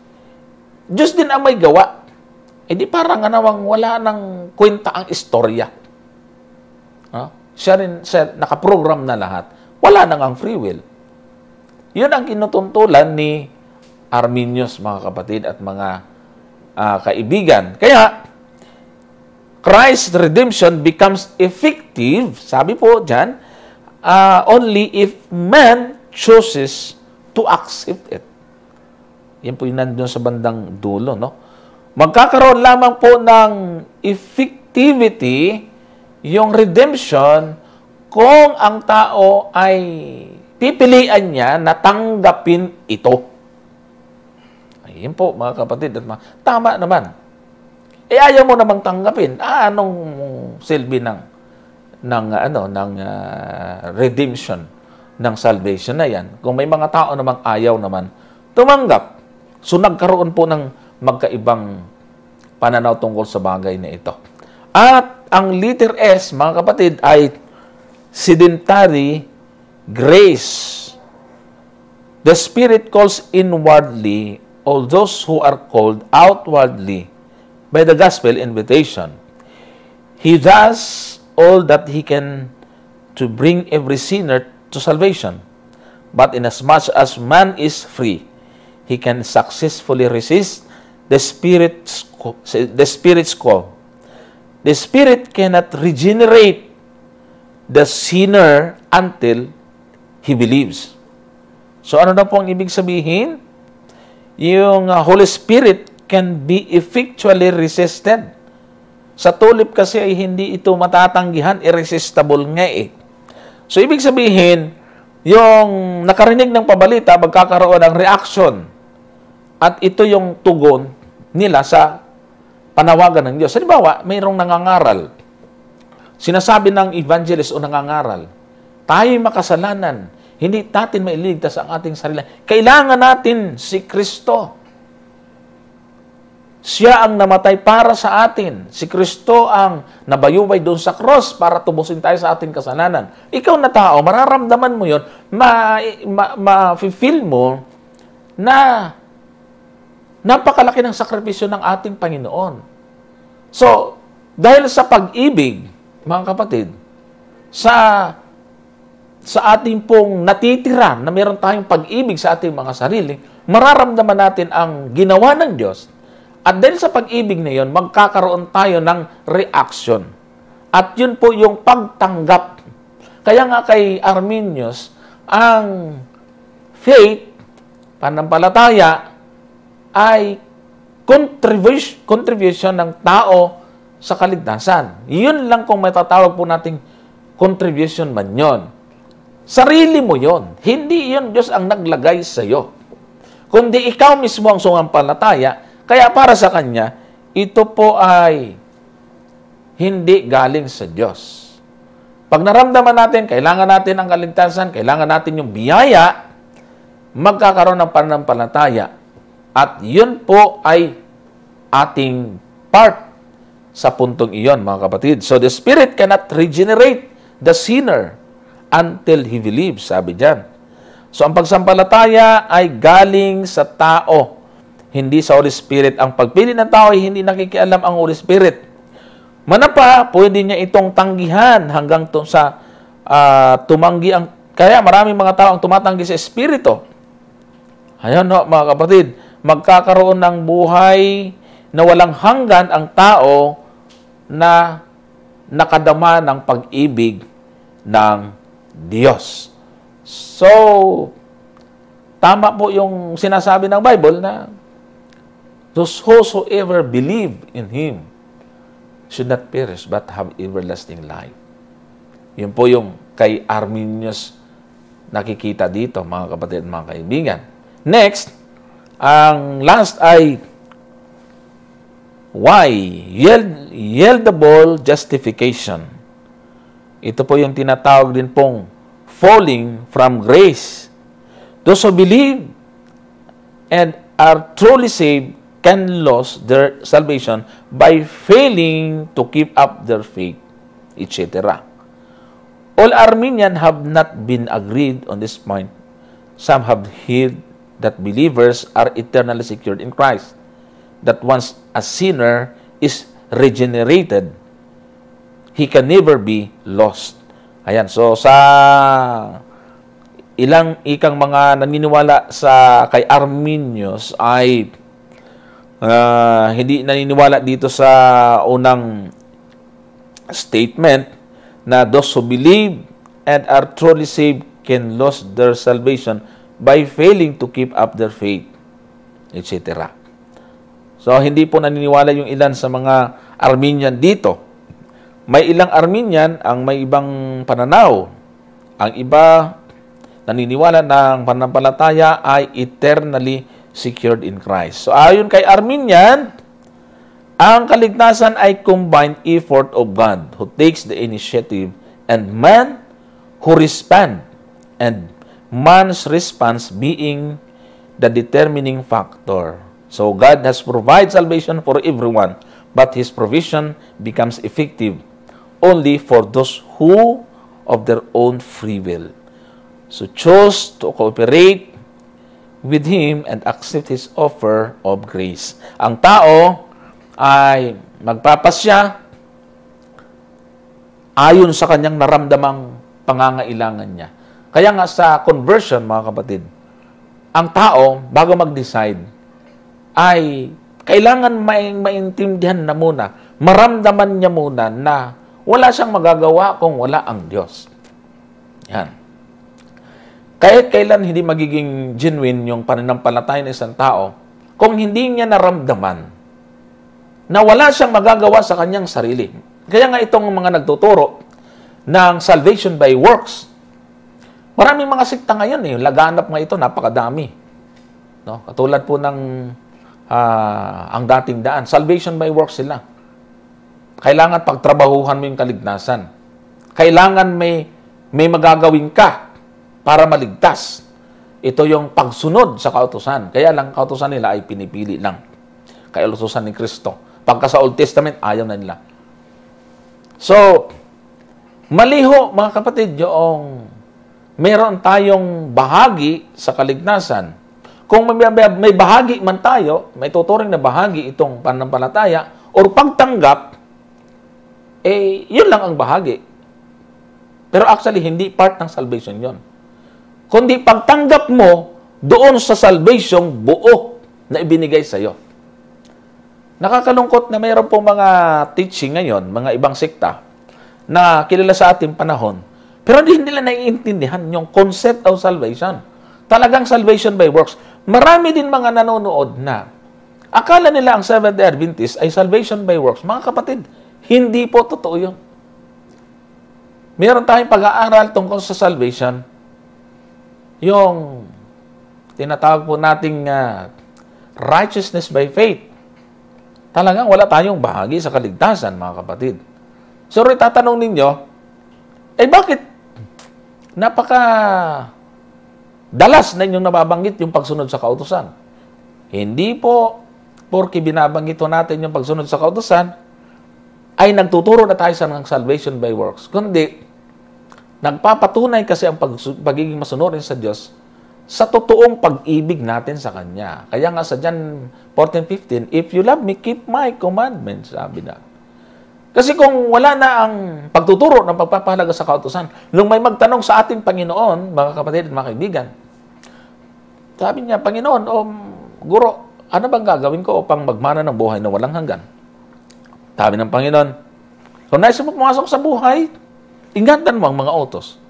Speaker 1: Diyos din ang may gawa. Eh di parang nawang wala nang kwenta ang istorya. Siya rin, nakaprogram na lahat. Wala nang ang free will. Yun ang kinutuntulan ni Arminius, mga kapatid at mga kaibigan. Kaya, Christ's redemption becomes effective, sabi po dyan, only if man chooses to accept it. Yan po yung nandun sa bandang dulo, no? Magkakaroon lamang po ng effectivity yung redemption kung ang tao ay pipilian niya na tanggapin ito. Ayun po, mga kapatid at tama naman. Ayaw mo namang tanggapin. Anong silbi ng redemption ng salvation na yan? Kung may mga tao namang ayaw naman tumanggap. So nagkaroon po ng magkaibang pananaw tungkol sa bagay na ito. At ang letter S, mga kapatid, ay sedentary grace. The Spirit calls inwardly all those who are called outwardly by the gospel invitation. He does all that he can to bring every sinner to salvation. But inasmuch as man is free, he can successfully resist the Spirit's call. The Spirit cannot regenerate the sinner until he believes. So ano na po ang ibig sabihin? Yung Holy Spirit can be effectually resisted. Sa tulip kasi ay hindi ito matatanggihan, irresistible nga eh. So ibig sabihin, yung nakarinig ng pabalita, magkakaroon ng reaction. At ito yung tugon nila sa panawagan ng Diyos. Halimbawa, mayroong nangangaral. Sinasabi ng evangelist o nangangaral, tayo'y makasalanan. Hindi natin mailigtas ang ating sarili. Kailangan natin si Kristo. Siya ang namatay para sa atin. Si Kristo ang nabayubay doon sa cross para tubusin tayo sa ating kasalanan. Ikaw na tao, mararamdaman mo yun, ma-feel mo na napakalaki ng sakripisyo ng ating Panginoon. So, dahil sa pag-ibig, mga kapatid, sa ating pong natitira na meron tayong pag-ibig sa ating mga sarili, mararamdaman natin ang ginawa ng Diyos. At dahil sa pag-ibig na yun, magkakaroon tayo ng reaction. At yun po yung pagtanggap. Kaya nga kay Arminius, ang faith, pananampalataya, ay contribution ng tao sa kaligtasan. Yun lang kung matatawag po nating contribution man yun. Sarili mo yun. Hindi yun Diyos ang naglagay sa iyo. Kundi ikaw mismo ang sumampalataya. Kaya para sa Kanya, ito po ay hindi galing sa Diyos. Pag naramdaman natin, kailangan natin ang kaligtasan, kailangan natin yung biyaya, magkakaroon ng pananampalataya. At yun po ay ating part sa puntong iyon, mga kapatid. So, the Spirit cannot regenerate the sinner until he believes, sabi diyan. So, ang pagsampalataya ay galing sa tao, hindi sa Holy Spirit. Ang pagpili ng tao ay hindi nakikialam ang Holy Spirit. Manapa, pwede niya itong tanggihan hanggang sa tumanggi ang... Kaya maraming mga tao ang tumatanggi sa Espiritu. Ayan, no, mga kapatid, magkakaroon ng buhay na walang hanggan ang tao na nakadama ng pag-ibig ng Diyos. So, tama po yung sinasabi ng Bible na those whosoever believe in Him should not perish but have everlasting life. Yun po yung kay Arminius nakikita dito, mga kapatid, mga kaibigan. Next, ang last ay why? Yieldable justification. Ito po yung tinatawag din pong falling from grace. Those who believe and are truly saved can lose their salvation by failing to keep up their faith, etc. All Arminians have not been agreed on this point. Some have held that believers are eternally secured in Christ. that once a sinner is regenerated, he can never be lost. Ayan, so sa ilang ikang mga naniniwala sa kay Arminius ay hindi naniniwala dito sa unang statement na those who believe and are truly saved can lose their salvation by failing to keep up their faith, etc. So, hindi po naniniwala yung ilan sa mga Arminian dito. May ilang Arminian ang may ibang pananaw. Ang iba naniniwala ng pananampalataya ay eternally secured in Christ. So, ayon kay Arminian, ang kaligtasan ay combined effort of God who takes the initiative and man who respond, and man's response being the determining factor. So God has provided salvation for everyone, but His provision becomes effective only for those who of their own free will so choose to cooperate with Him and accept His offer of grace. Ang tao ay magpapasya ayon sa kanyang naramdamang pangangailangan niya. Kaya nga sa conversion, mga kapatid, ang tao, bago mag-decide, ay kailangan maintindihan na muna, maramdaman niya muna na wala siyang magagawa kung wala ang Diyos. Yan. Kahit kailan hindi magiging genuine yung pananampalataya ng isang tao, kung hindi niya naramdaman na wala siyang magagawa sa kanyang sarili. Kaya nga itong mga nagtuturo ng salvation by works, maraming mga sikta ngayon laganap nga ito, napakadami. No? Katulad po ng ang dating daan, salvation by works sila. Kailangan pagtrabahuhan mo yung kaligtasan. Kailangan may magagawin ka para maligtas. Ito yung pagsunod sa kautusan. Kaya lang kautusan nila ay pinipili lang. Kaya utusan ni Kristo. Pagka sa Old Testament, ayaw na nila. So, maliho mga kapatid, yung meron tayong bahagi sa kaligtasan. Kung may bahagi man tayo, may tuturing na bahagi itong pananampalataya or pagtanggap, yun lang ang bahagi. Pero actually, hindi part ng salvation yon. Kundi pagtanggap mo doon sa salvation buo na ibinigay sa iyo. Nakakalungkot na mayroon pong mga teaching ngayon, mga ibang sekta, na kilala sa ating panahon, pero hindi nila naiintindihan yung concept of salvation. Talagang salvation by works. Marami din mga nanonood na akala nila ang Seventh-day Adventist ay salvation by works. Mga kapatid, hindi po totoo yun. Meron tayong pag-aaral tungkol sa salvation, yung tinatawag po nating righteousness by faith. Talagang wala tayong bahagi sa kaligtasan, mga kapatid. So, tatanong ninyo, bakit dalas na inyong nababanggit yung pagsunod sa kautusan? Hindi po, porque binabanggit natin yung pagsunod sa kautusan, ay nagtuturo na tayo sa salvation by works. Kundi, nagpapatunay kasi ang pagiging masunurin sa Diyos sa totoong pag-ibig natin sa Kanya. Kaya nga sa John 14:15, if you love me, keep my commandments, sabi na. Kasi kung wala na ang pagtuturo ng pagpapahalaga sa kautusan, nung may magtanong sa ating Panginoon, mga kapatid at mga kaibigan, sabi niya, Panginoon, Guro, ano bang gagawin ko upang magmana ng buhay na walang hanggan? Sabi ng Panginoon, kung nais mo pumasok sa buhay, ingatan mo ang mga utos.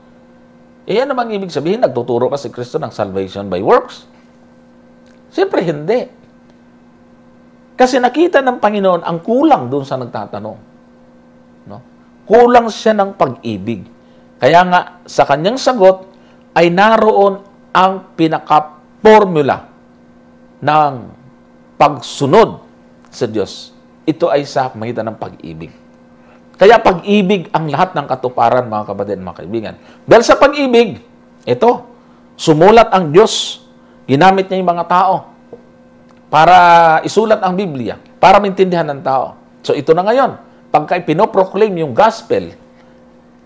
Speaker 1: Ano bang ibig sabihin? Nagtuturo pa si Kristo ng salvation by works? Siyempre, hindi. Kasi nakita ng Panginoon ang kulang doon sa nagtatanong. No? Kulang siya ng pag-ibig. Kaya nga, sa kanyang sagot, ay naroon ang pinaka-formula ng pagsunod sa Diyos. Ito ay sa pamagitan ng pag-ibig. Kaya pag-ibig ang lahat ng katuparan, mga kapatid, mga kaibigan. Dahil sa pag-ibig, ito, sumulat ang Diyos. Ginamit niya yung mga tao para isulat ang Biblia, para maintindihan ng tao. So ito na ngayon, pagka ipinoproclaim yung gospel,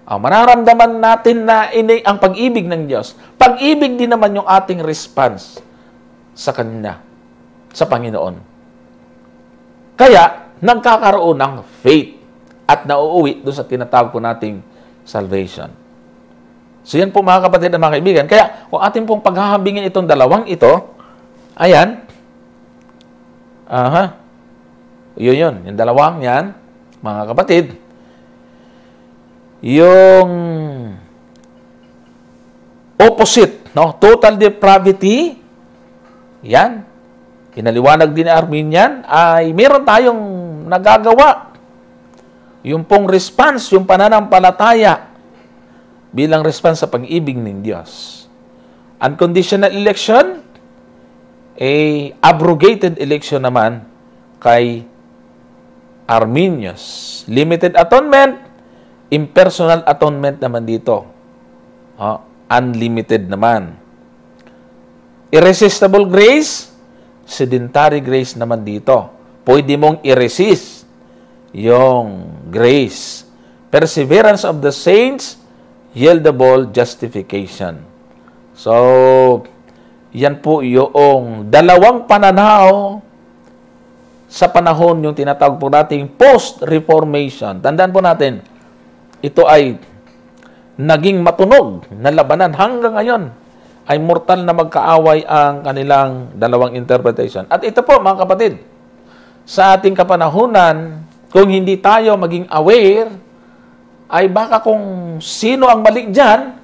Speaker 1: mararamdaman natin na ang pag-ibig ng Diyos. Pag-ibig din naman yung ating response sa Kanya, sa Panginoon. Kaya, nagkakaroon ng faith at nauuwi doon sa tinatawag po nating salvation. So yan po mga kapatid at mga kaibigan. Kaya kung ating pong paghahambingin itong dalawang ito, ayan, yun, yung dalawang yan, mga kapatid, yung opposite, no? Total depravity, yan, pinaliwanag din ni Arminian, ay meron tayong nagagawa. Yung pong response, yung pananampalataya bilang response sa pag-ibig ng Diyos. Unconditional election, abrogated election naman kay Arminius. Limited atonement, impersonal atonement naman dito. Unlimited naman. Irresistible grace, sedentary grace naman dito. Pwede mong i-resist yung grace. Perseverance of the saints, yieldable justification. So, yan po yung dalawang pananaw sa panahon yung tinatawag po nating post-reformation. Tandaan po natin, ito ay naging matunog na labanan hanggang ngayon ay mortal na magkaaway ang kanilang dalawang interpretation. At ito po mga kapatid, sa ating kapanahunan, kung hindi tayo maging aware, ay baka kung sino ang mali dyan,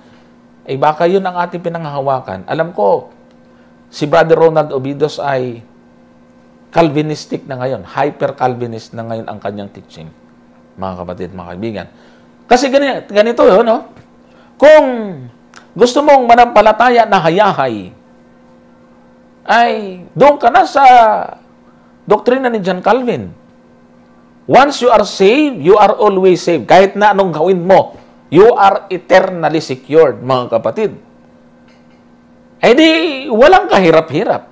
Speaker 1: ay baka yun ang ating pinanghahawakan. Alam ko, si Brother Ronald Obidos ay Calvinistic na ngayon, hyper-Calvinist na ngayon ang kanyang teaching, mga kapatid, mga kaibigan. Kasi ganito yun, no? Kung gusto mong manampalataya na hayahay, ay doon ka na sa doktrina ni John Calvin. Once you are saved, you are always saved. Kahit na anong gawin mo, you are eternally secured, mga kapatid. Eh di, walang kahirap-hirap.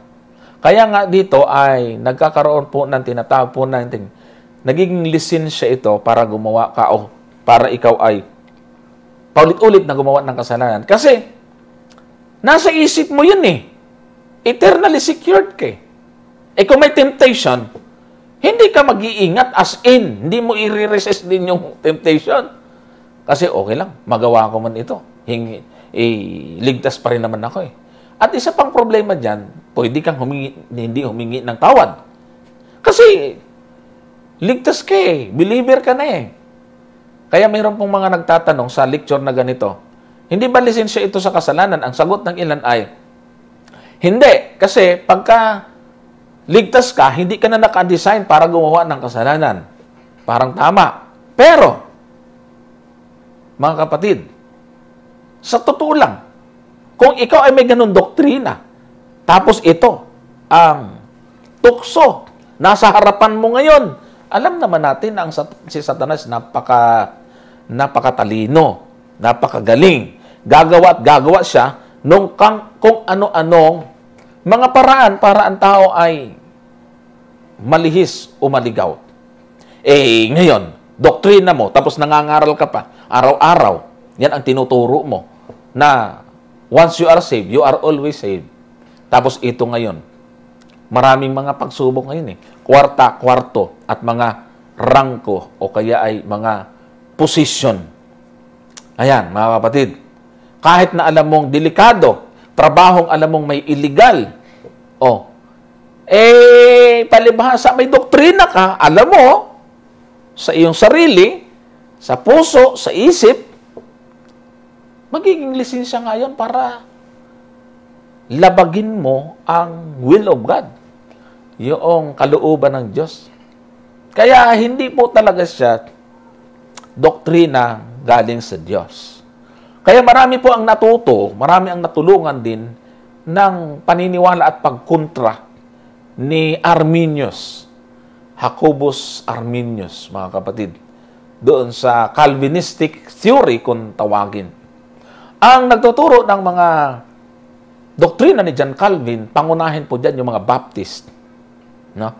Speaker 1: Kaya nga dito ay nagkakaroon po ng tinatawag po natin, nagiging lisensya ito para gumawa ka o para ikaw ay paulit-ulit na gumawa ng kasalanan. Kasi, nasa isip mo yun eh. Eternally secured ka eh. Eh kung may temptation, hindi ka mag-iingat as in. Hindi mo i-resist din yung temptation. Kasi okay lang, magawa ko man ito. Ligtas pa rin naman ako eh. At isa pang problema dyan, pwede kang hindi humingi ng tawad. Kasi, ligtas ka eh. Believer ka na eh. Kaya mayroon pong mga nagtatanong sa lecture na ganito, hindi ba lisensya ito sa kasalanan? Ang sagot ng ilan ay, hindi. Kasi pagka ligtas ka, hindi ka na naka-design para gumawa ng kasalanan. Parang tama. Pero, mga kapatid, sa totoo lang, kung ikaw ay may ganun doktrina, tapos ito, ang tukso, nasa harapan mo ngayon, alam naman natin na si Satanas napakatalino, napakagaling. Gagawa at gagawa siya kung ano-anong mga paraan para ang tao ay malihis o maligaw. Eh, ngayon, doktrina mo, tapos nangangaral ka pa, araw-araw, yan ang tinuturo mo, na once you are saved, you are always saved. Tapos ito ngayon, maraming mga pagsubok ngayon eh. Kwarta-kwarto at mga rangko o kaya ay mga position. Ayan, mga kapatid. Kahit na alam mong delikado, trabahong alam mong may illegal, palibhasa may doktrina ka, alam mo, sa iyong sarili, sa puso, sa isip, magiging lisensya ngayon para labagin mo ang will of God. Yung kalooban ng Diyos. Kaya hindi po talaga siya doktrina galing sa Diyos. Kaya marami po ang natuto, marami ang natulungan din ng paniniwala at pagkontra ni Arminius, Jacobus Arminius, mga kapatid, doon sa Calvinistic theory kung tawagin. Ang nagtuturo ng mga doktrina ni John Calvin, pangunahin po dyan yung mga Baptist. No?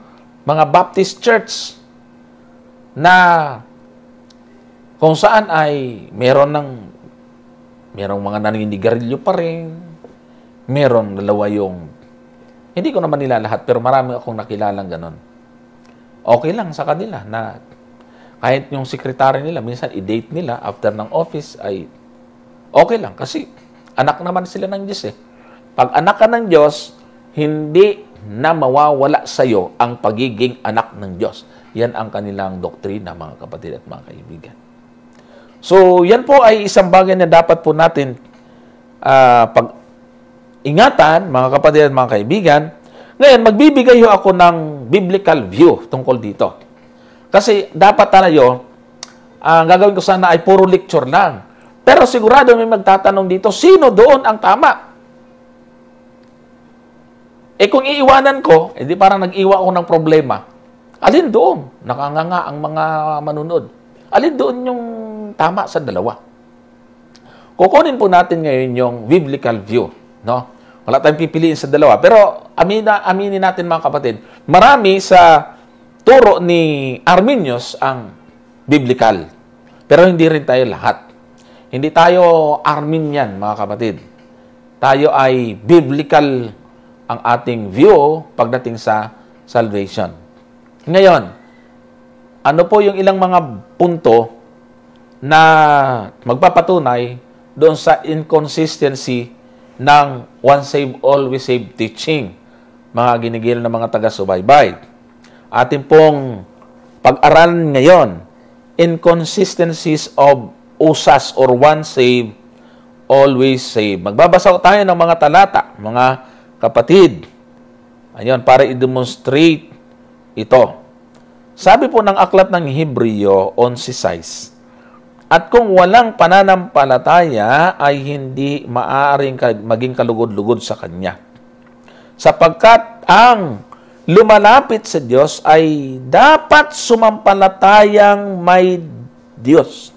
Speaker 1: Mga Baptist church na kung saan ay merong mga naninigarilyo pa rin, meron dalawa yung, hindi ko naman nila lahat, pero marami akong nakilalang ganon. okay lang sa kanila na kahit yung sekretary nila, minsan i-date nila after ng office ay okay lang. Kasi anak naman sila ng Diyos eh. Pag anak ka ng Diyos, hindi na mawawala sa'yo ang pagiging anak ng Diyos. Yan ang kanilang doktrina, mga kapatid at mga kaibigan. So, yan po ay isang bagay na dapat po natin pag-ingatan, mga kapatid at mga kaibigan. Ngayon, magbibigay ako ng biblical view tungkol dito. Kasi dapat tayo, ang gagawin ko sana ay puro lecture lang. Pero sigurado may magtatanong dito, sino doon ang tama? Kung iiwanan ko, di parang nag-iwa ako ng problema. Alin doon? Nakanganga ang mga manunod. Alin doon yung tama sa dalawa? Kukunin po natin ngayon yung biblical view. No? Wala tayong pipiliin sa dalawa. Pero aminin natin mga kapatid, marami sa turo ni Arminius ang biblical. Pero hindi rin tayo lahat. Hindi tayo Arminian, mga kapatid. Tayo ay biblical ang ating view pagdating sa salvation. Ngayon, ano po yung ilang mga punto na magpapatunay doon sa inconsistency ng once saved, always saved teaching, mga ginigil ng mga taga-subaybay. Ating pong pag-aralan ngayon, inconsistencies of usas or once saved, always saved. Magbabasa tayo ng mga talata, mga kapatid. Ayun, para i-demonstrate ito. Sabi po ng aklat ng Hebreo 11:6, at kung walang pananampalataya ay hindi maaaring maging kalugod-lugod sa Kanya. Sapagkat ang lumalapit sa Diyos ay dapat sumampalatayang may Diyos.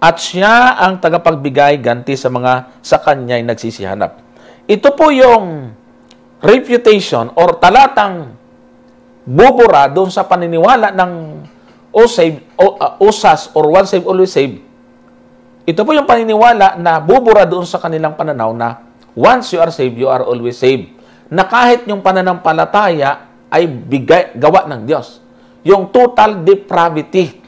Speaker 1: At Siya ang tagapagbigay ganti sa mga sa Kanya'y nagsisihanap. Ito po yung refutation or talatang bubura doon sa paniniwala ng usas or once saved, always saved. Ito po yung paniniwala na bubura doon sa kanilang pananaw na once you are saved, you are always saved. Na kahit yung pananampalataya ay gawa ng Diyos. Yung total depravity.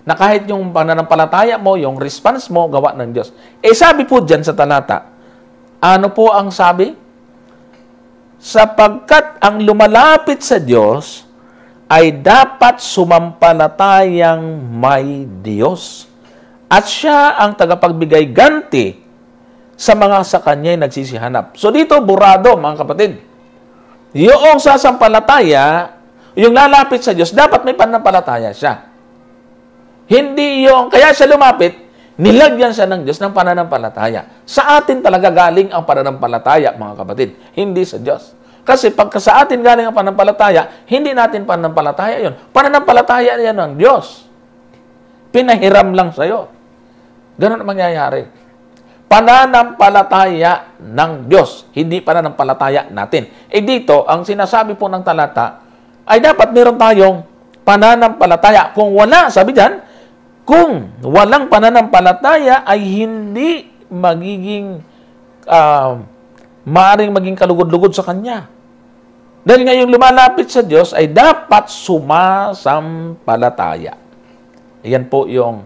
Speaker 1: Na kahit yung pananampalataya mo, yung response mo, gawa ng Diyos. Sabi po dyan sa talata, ano po ang sabi? Sapagkat ang lumalapit sa Diyos ay dapat sumampalatayang may Diyos. At Siya ang tagapagbigay ganti sa mga sa Kanya'y nagsisihanap. So dito, burado, mga kapatid. Yung sasampalataya, yung lalapit sa Diyos, dapat may pananampalataya siya. Hindi yung, kaya siya lumapit, nilagyan siya ng Diyos ng pananampalataya. Sa atin talaga galing ang pananampalataya, mga kapatid. Hindi sa Diyos. Kasi pagka sa atin galing ang pananampalataya, hindi natin pananampalataya yun. Pananampalataya yan ng Diyos. Pinahiram lang sa'yo. Ganun ang mangyayari. Pananampalataya ng Diyos. Hindi pananampalataya natin. Dito, ang sinasabi po ng talata, ay dapat meron tayong pananampalataya. Kung wala, sabi dyan, kung walang pananampalataya ay hindi magiging maaring maging kalugod-lugod sa Kanya. Dahil ngayong lumalapit sa Diyos ay dapat sumasampalataya. Ayan po yung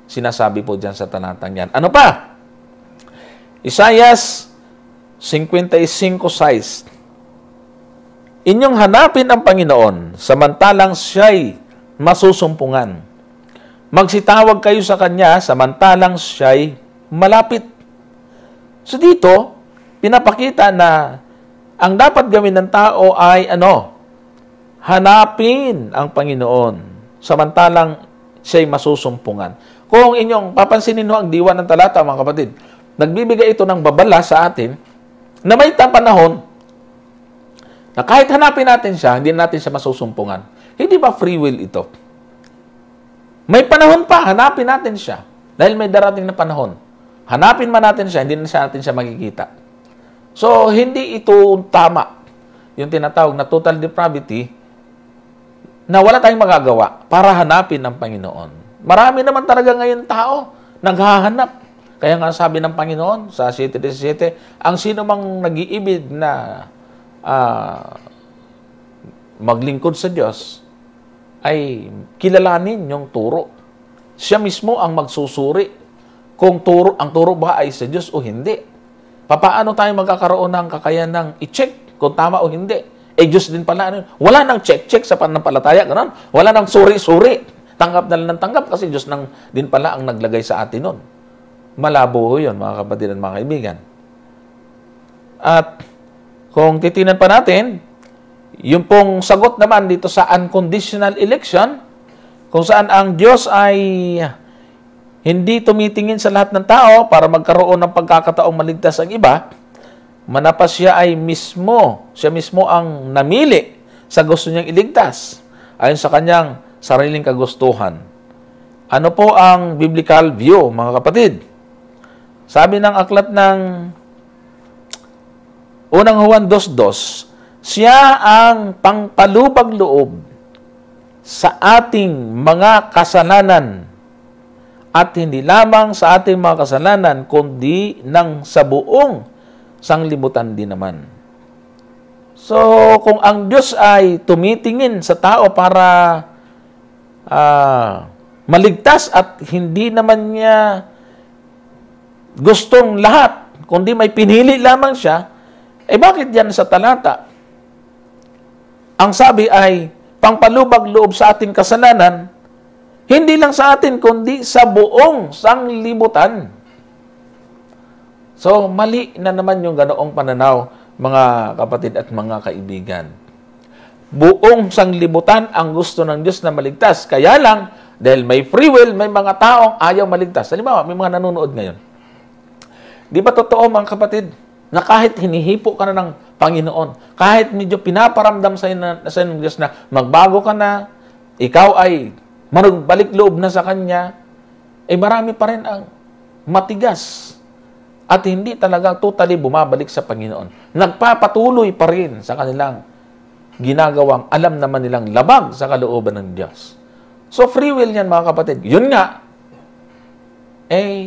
Speaker 1: sinasabi po dyan sa talatang yan. Ano pa? Isaiah 55:6. Inyong hanapin ang Panginoon samantalang Siya'y masusumpungan. Magsitawag kayo sa Kanya samantalang Siya'y malapit. So dito, pinapakita na ang dapat gawin ng tao ay hanapin ang Panginoon samantalang Siya'y masusumpungan. Kung inyong papansinin ang diwa ng talata, mga kapatid, nagbibigay ito ng babala sa atin na may panahon na kahit hanapin natin siya, hindi natin siya masusumpungan. Hindi ba free will ito? May panahon pa, hanapin natin siya. Dahil may darating na panahon. Hanapin man natin siya, hindi na natin siya makikita. So, hindi ito tama. Yung tinatawag na total depravity, na wala tayong magagawa para hanapin ang Panginoon. Marami naman talaga ngayon tao naghahanap. Kaya nga sabi ng Panginoon sa 7:17, ang sino mang nag-iibig na maglingkod sa Diyos, ay kilalanin yung turo. Siya mismo ang magsusuri kung ang turo ba ay sa Diyos o hindi. Paano tayo magkakaroon ng kakayanang i-check kung tama o hindi? Diyos din pala. Wala nang check-check sa pananampalataya. Ganun. Wala nang suri-suri. Tanggap na lang ng tanggap kasi Diyos din pala ang naglagay sa atin nun. Malabo yun, mga kapatid at mga kaibigan. At kung titinan pa natin, yung pong sagot naman dito sa unconditional election, kung saan ang Diyos ay hindi tumitingin sa lahat ng tao para magkaroon ng pagkakataong maligtas ang iba, manapas siya mismo ang namili sa gusto niyang iligtas ayon sa kanyang sariling kagustuhan. Ano po ang biblical view, mga kapatid? Sabi ng aklat ng Unang Juan 2:2, siya ang pangpalubag loob sa ating mga kasalanan at hindi lamang sa ating mga kasalanan kundi ng sa buong sanglibutan din naman. So, kung ang Diyos ay tumitingin sa tao para maligtas at hindi naman niya gustong lahat, kundi may pinili lamang siya, bakit yan sa talata? Ang sabi ay, pangpalubag loob sa ating kasalanan, hindi lang sa atin, kundi sa buong sanglibutan. So, mali na naman yung ganoong pananaw, mga kapatid at mga kaibigan. Buong sanglibutan ang gusto ng Diyos na maligtas. Kaya lang, dahil may free will, may mga taong ayaw maligtas. Halimbawa, may mga nanonood ngayon. Di ba totoo, mga kapatid, na kahit hinihipo ka na ng Panginoon, kahit medyo pinaparamdam sa ng Diyos na magbago ka na, ikaw ay magbalik loob na sa Kanya, marami pa rin ang matigas at hindi talaga totally bumabalik sa Panginoon. Nagpapatuloy pa rin sa kanilang ginagawang alam naman nilang labag sa kalooban ng Diyos. So free will yan, mga kapatid. Yun nga,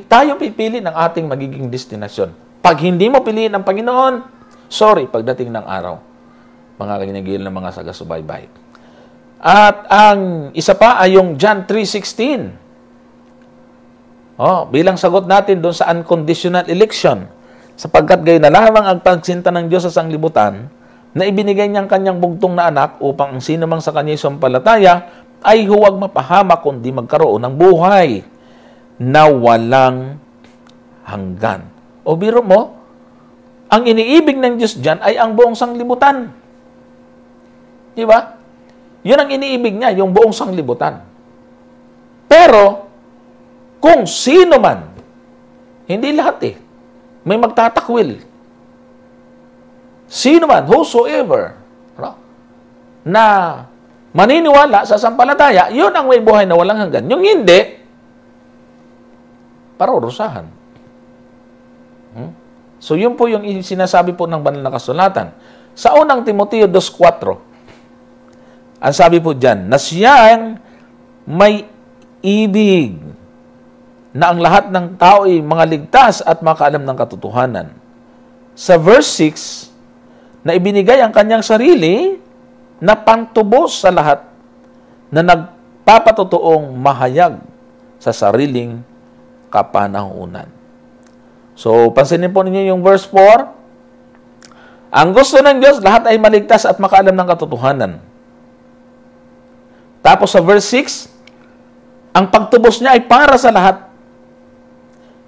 Speaker 1: tayo pipili ng ating magiging destinasyon. Pag hindi mo piliin ang Panginoon, sorry, pagdating ng araw, mga kinigil ng mga sagasubaybay. At ang isa pa ay yung John 3:16. Bilang sagot natin doon sa unconditional election, sapagkat gayon na lamang ang pagsinta ng Diyos sa sanglibutan, na ibinigay niyang kanyang bugtong na anak upang ang sino mang sa kanya sumampalataya ay huwag mapahamak kundi magkaroon ng buhay na walang hanggan. O biro mo, ang iniibig ng Diyos dyan ay ang buong sanglibutan. Di ba? Yun ang iniibig niya, yung buong sanglibutan. Pero, kung sino man, hindi lahat may magtatakwil. Sino man, whosoever, na maniniwala sa sampalataya, yun ang may buhay na walang hanggan. Yung hindi, parurusahan. So, yun po yung sinasabi po ng banal na kasulatan. Sa unang Timoteo 2:4, ang sabi po dyan, na siyang may ibig na ang lahat ng tao ay mga ligtas at makaalam ng katotohanan. Sa verse 6, na ibinigay ang kanyang sarili na pantubos sa lahat na nagpapatotoong mahayag sa sariling kapanahunan. So, pansinin po ninyo yung verse 4. Ang gusto ng Diyos, lahat ay maligtas at makaalam ng katotohanan. Tapos sa verse 6, ang pagtubos niya ay para sa lahat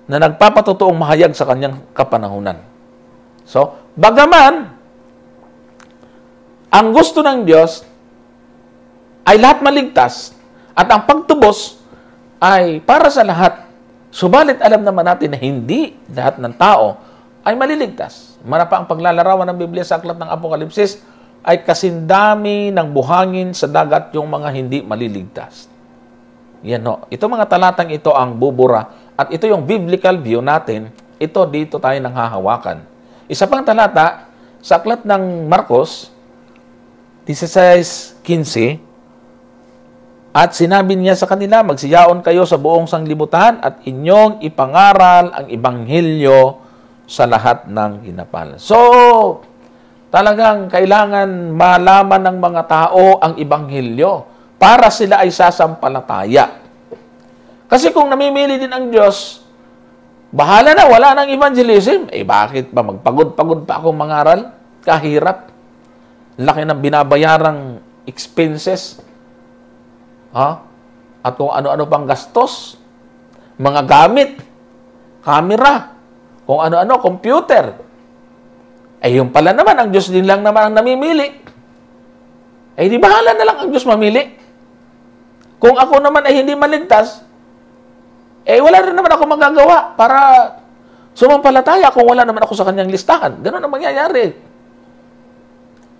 Speaker 1: na nagpapatotoong mahayag sa kanyang kapanahunan. So, bagaman, ang gusto ng Diyos ay lahat maligtas at ang pagtubos ay para sa lahat. Subalit alam naman natin na hindi lahat ng tao ay maliligtas. Manapa ang paglalarawan ng Biblia sa aklat ng Apokalipsis ay kasindami ng buhangin sa dagat yung mga hindi maliligtas. Yan no. Ito mga talatang ito ang bubura at ito yung biblical view natin. Ito dito tayo nang hahawakan. Isa pang talata sa aklat ng Marcos 16:15. At sinabi niya sa kanila, magsiyaon kayo sa buong sanglibutan at inyong ipangaral ang ebanghelyo sa lahat ng ginapalan. So, talagang kailangan malaman ng mga tao ang ebanghelyo para sila ay sasampalataya. Kasi kung namimili din ang Diyos, bahala na, wala nang evangelism. Bakit ba magpagod-pagod pa akong mangaral? Kahirap. Laki ng binabayarang expenses. At kung ano-ano pang gastos. Mga gamit. Camera. Kung ano-ano, computer. Yung pala naman, ang Diyos din lang naman ang namimili. Di bahala na lang ang Diyos mamili. Kung ako naman ay hindi maligtas, wala rin naman ako magagawa para sumampalataya kung wala naman ako sa kanyang listahan. Ganun ang mangyayari.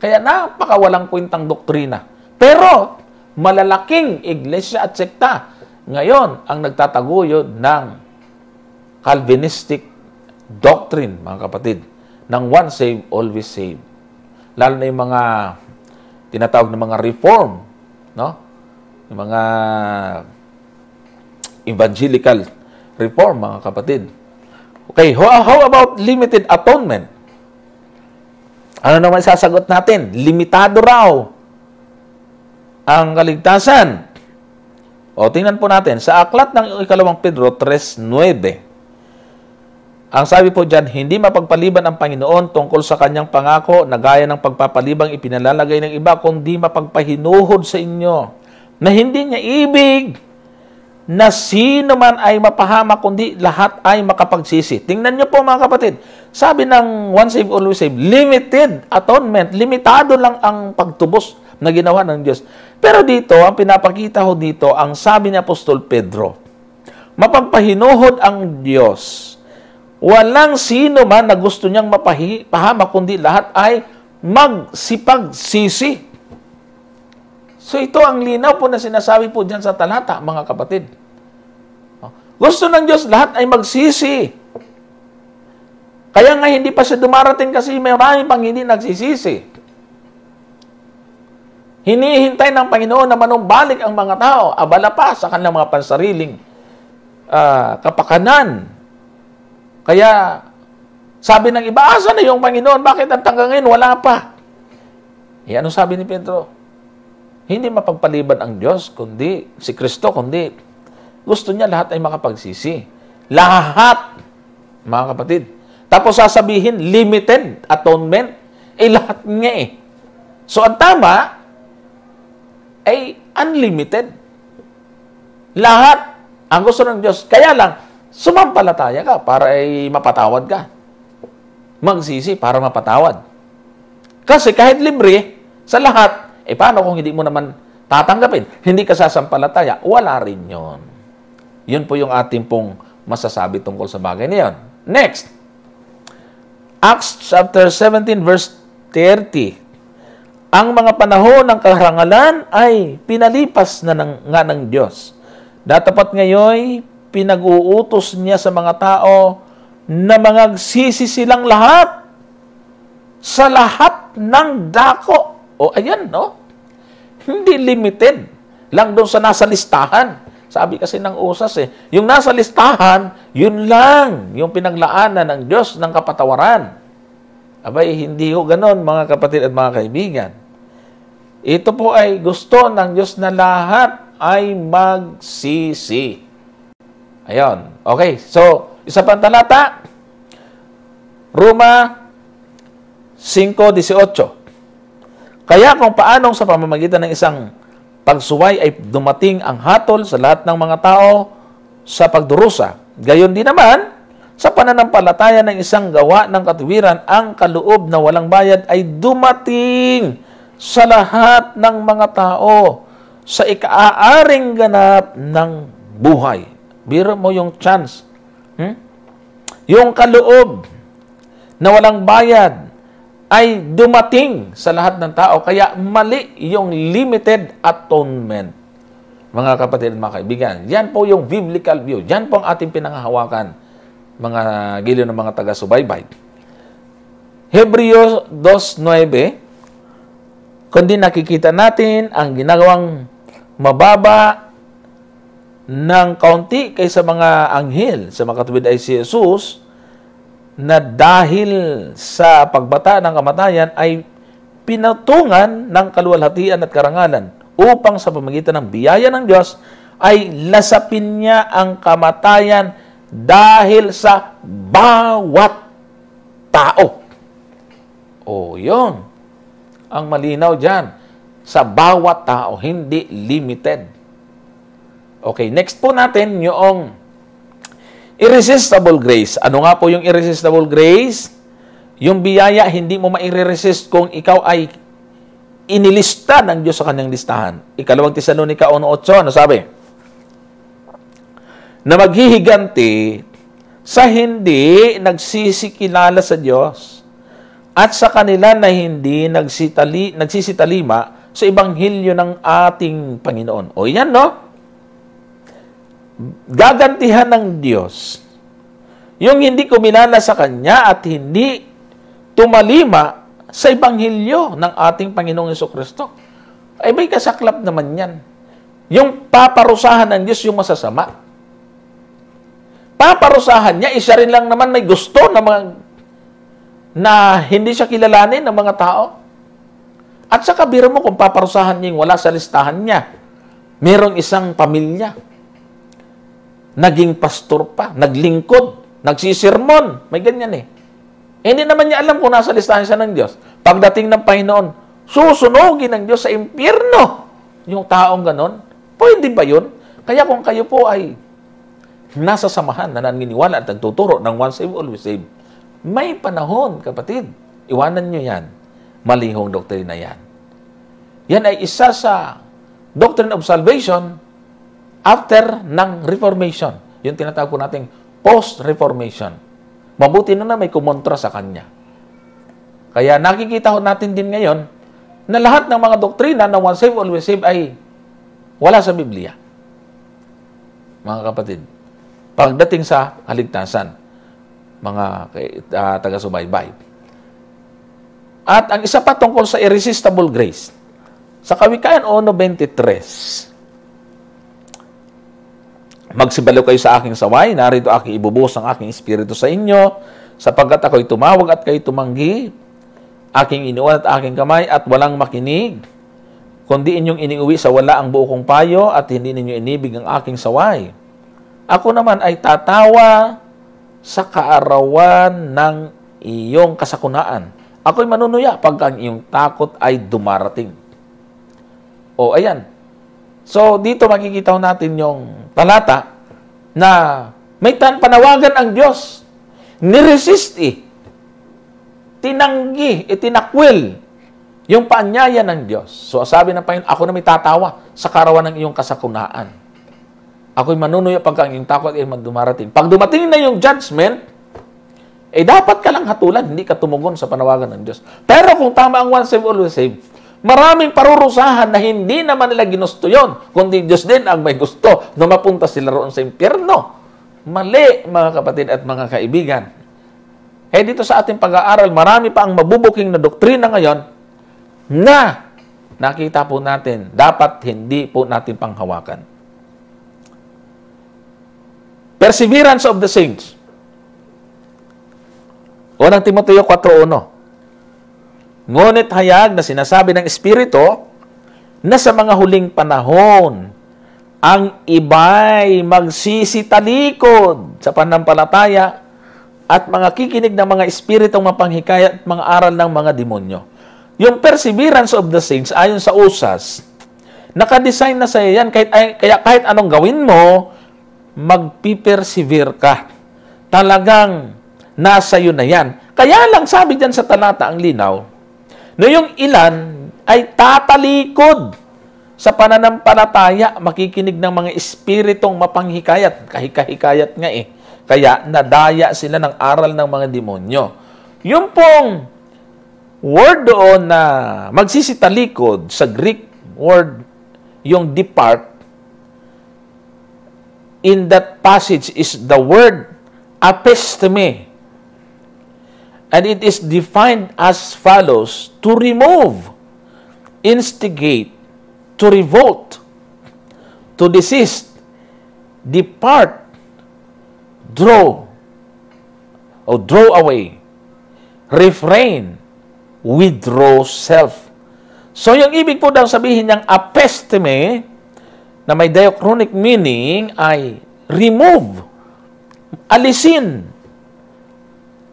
Speaker 1: Kaya napakawalang kwentang doktrina. Pero, malalaking iglesia at sekta ngayon ang nagtataguyod ng Calvinistic doctrine, mga kapatid, ng once saved, always saved. Lalo na yung mga tinatawag na mga reform, no? Yung mga evangelical reform, mga kapatid. Okay, how about limited atonement? Ano naman sasagot natin? Limitado raw ang kaligtasan. Tingnan po natin. Sa aklat ng 2 Pedro 3:9, ang sabi po dyan, hindi mapagpaliban ang Panginoon tungkol sa kanyang pangako na gaya ng pagpapalibang ipinalalagay ng iba, kundi mapagpahinuhod sa inyo na hindi niya ibig na sino man ay mapahamak, kundi lahat ay makapagsisi. Tingnan niyo po, mga kapatid. Sabi ng once saved, always saved, limited atonement. Limitado lang ang pagtubos na ginawa ng Diyos. Pero dito, ang pinapakita ho dito, ang sabi ni Apostol Pedro, mapagpahinuhod ang Diyos. Walang sino man na gusto niyang mapahamak, kundi lahat ay magsipagsisi. So ito ang linaw po na sinasabi po dyan sa talata, mga kapatid. Gusto ng Diyos, lahat ay magsisi. Kaya nga hindi pa siya dumarating kasi may marami pang hindi nagsisisi. Hinihintay ng Panginoon na manumbalik ang mga tao, abala pa sa kanilang mga pansariling kapakanan. Kaya sabi ng iba, asa na yung Panginoon? Bakit ang hanggang ngayon wala pa? Ano sabi ni Pedro? Hindi mapagpaliban ang Diyos, kundi si Kristo, kundi gusto niya lahat ay makapagsisi. Lahat, mga kapatid. Tapos sasabihin, limited atonement. Lahat nga eh. So, ang tama ay unlimited. Lahat ang gusto ng Diyos. Kaya lang, sumampalataya ka para ay mapatawad ka. Magsisi para mapatawad. Kasi kahit libre, sa lahat, paano kung hindi mo naman tatanggapin? Hindi ka sasampalataya. Wala rin yun. Yun po yung ating pong masasabi tungkol sa bagay na yun. Next. Acts chapter 17 verse 30. Ang mga panahon ng karangalan ay pinalipas na nga ng Diyos. Datapat ngayon, pinag-uutos niya sa mga tao na magsisi silang lahat sa lahat ng dako. Ayan, no? Hindi limited lang doon sa nasa listahan. Sabi kasi ng usas yung nasa listahan, yun lang yung pinaglaanan ng Diyos ng kapatawaran. Abay, hindi ho ganon, mga kapatid at mga kaibigan. Ito po ay gusto ng Diyos na lahat ay magsisi. Ayan. Okay, so, isa pang talata, Roma 5:18. Kaya kung paanong sa pamamagitan ng isang pagsuway ay dumating ang hatol sa lahat ng mga tao sa pagdurusa. Gayon din naman, sa pananampalataya ng isang gawa ng katuwiran, ang kaloob na walang bayad ay dumating sa lahat ng mga tao sa ikaaaring ganap ng buhay. Biro mo yung chance. Yung kaloob na walang bayad ay dumating sa lahat ng tao. Kaya mali yung limited atonement. Mga kapatid at mga kaibigan, yan po yung biblical view. Yan po ang ating pinanghahawakan, mga giliw ng mga taga-subaybay. Hebreo 2:9, kundi nakikita natin ang ginagawang mababa ng kaunti kaysa mga anghel. Sa mga katuwid ay si Jesus, na dahil sa pagbata ng kamatayan ay pinatungan ng kaluwalhatian at karangalan upang sa pamamagitan ng biyaya ng Diyos ay lasapin niya ang kamatayan dahil sa bawat tao. O, yun. Ang malinaw dyan. Sa bawat tao, hindi limited. Okay, next po natin yung irresistible grace. Ano nga po yung irresistible grace? Yung biyaya, hindi mo maire-resist kung ikaw ay inilista ng Diyos sa kanyang listahan. Ikalawang Tesalonica 1:8, ano sabi? Na maghihiganti sa hindi nagsisikilala sa Diyos at sa kanila na hindi nagsisitalima sa Ebanghelyo ng ating Panginoon. O yan, no? Gagantihan ng Diyos yung hindi kumilala sa Kanya at hindi tumalima sa Ebanghelyo ng ating Panginoong Jesucristo. Ay may kasaklap naman yan. Yung paparusahan ng Diyos yung masasama. Paparusahan niya, isa rin lang naman may gusto na hindi siya kilalanin ng mga tao. At saka biro mo kung paparusahan niya yung wala sa listahan niya. Merong isang pamilya. Naging pastor pa, naglingkod, nagsisirmon. May ganyan eh. Hindi naman niya alam kung nasa listahan siya ng Diyos. Pagdating ng Panginoon, susunugin ng Diyos sa impyerno. Yung taong ganon, pwede ba yun? Kaya kung kayo po ay nasa samahan na naniniwala at nagtuturo ng once saved, always saved, may panahon, kapatid. Iwanan nyo yan. Malihong doktrina yan. Yan ay isa sa doctrine of salvation after ng Reformation. Yung tinatawag po natin post-Reformation. Mabuti na may kumontra sa kanya. Kaya nakikita natin din ngayon na lahat ng mga doktrina na once saved, always saved ay wala sa Biblia. Mga kapatid, pagdating sa kaligtasan, mga taga-subaybay. At ang isa pa tungkol sa irresistible grace, sa Kawikaan 1:23, magsibalo kayo sa aking saway, narito aking ibubuhos ang aking espiritu sa inyo, sapagkat ako'y tumawag at kayo tumanggi, aking inuwan at aking kamay at walang makinig, kundi inyong iniuwi sa wala ang buo kong payo at hindi ninyo inibig ang aking saway. Ako naman ay tatawa sa kaarawan ng iyong kasakunaan. Ako'y manunuya pag ang iyong takot ay dumarating. O, ayan. So, dito makikita natin yung talata na may panawagan ang Diyos. Niresist tinanggi, itinakwil yung paanyaya ng Diyos. So, sabi ng Panginoon, ako na may tatawa sa karawan ng iyong kasakunaan. Ako'y manunuya pag ang iyong takot ay dumarating. Pag dumating na yung judgment, dapat ka lang hatulan, hindi ka tumugon sa panawagan ng Diyos. Pero kung tama ang once saved, always saved, maraming parurusahan na hindi naman nila ginusto yon, kundi Diyos din ang may gusto na mapunta sila roon sa impyerno. Mali, mga kapatid at mga kaibigan. Dito sa ating pag-aaral, marami pa ang mabubuking na doktrina ngayon na nakita po natin, dapat hindi po natin panghawakan. Perseverance of the saints. Unang Timoteo 4:1. Ngunit hayag na sinasabi ng Espiritu na sa mga huling panahon, ang iba'y magsisitalikod sa panampalataya at mga kikinig ng mga espiritong mapanghikayat at mga aral ng mga demonyo. Yung perseverance of the saints, ayon sa usas, nakadesign na sa yan, kaya kahit anong gawin mo, magpipersevere ka. Talagang nasa iyo na yan. Kaya lang sabi dyan sa talata, ang linaw, na yung ilan ay tatalikod sa pananampalataya, makikinig ng mga espiritong mapanghikayat. Kahikahikayat nga Kaya nadaya sila ng aral ng mga demonyo. Yung pong word doon na magsisitalikod, sa Greek word, yung depart, in that passage is the word apisteme. And it is defined as follows: to remove, instigate, to revolt, to desist, depart, draw, or draw away, refrain, withdraw self, So, yung ibig po daw sabihin niyang apesteme, na may diachronic meaning, ay remove, alisin,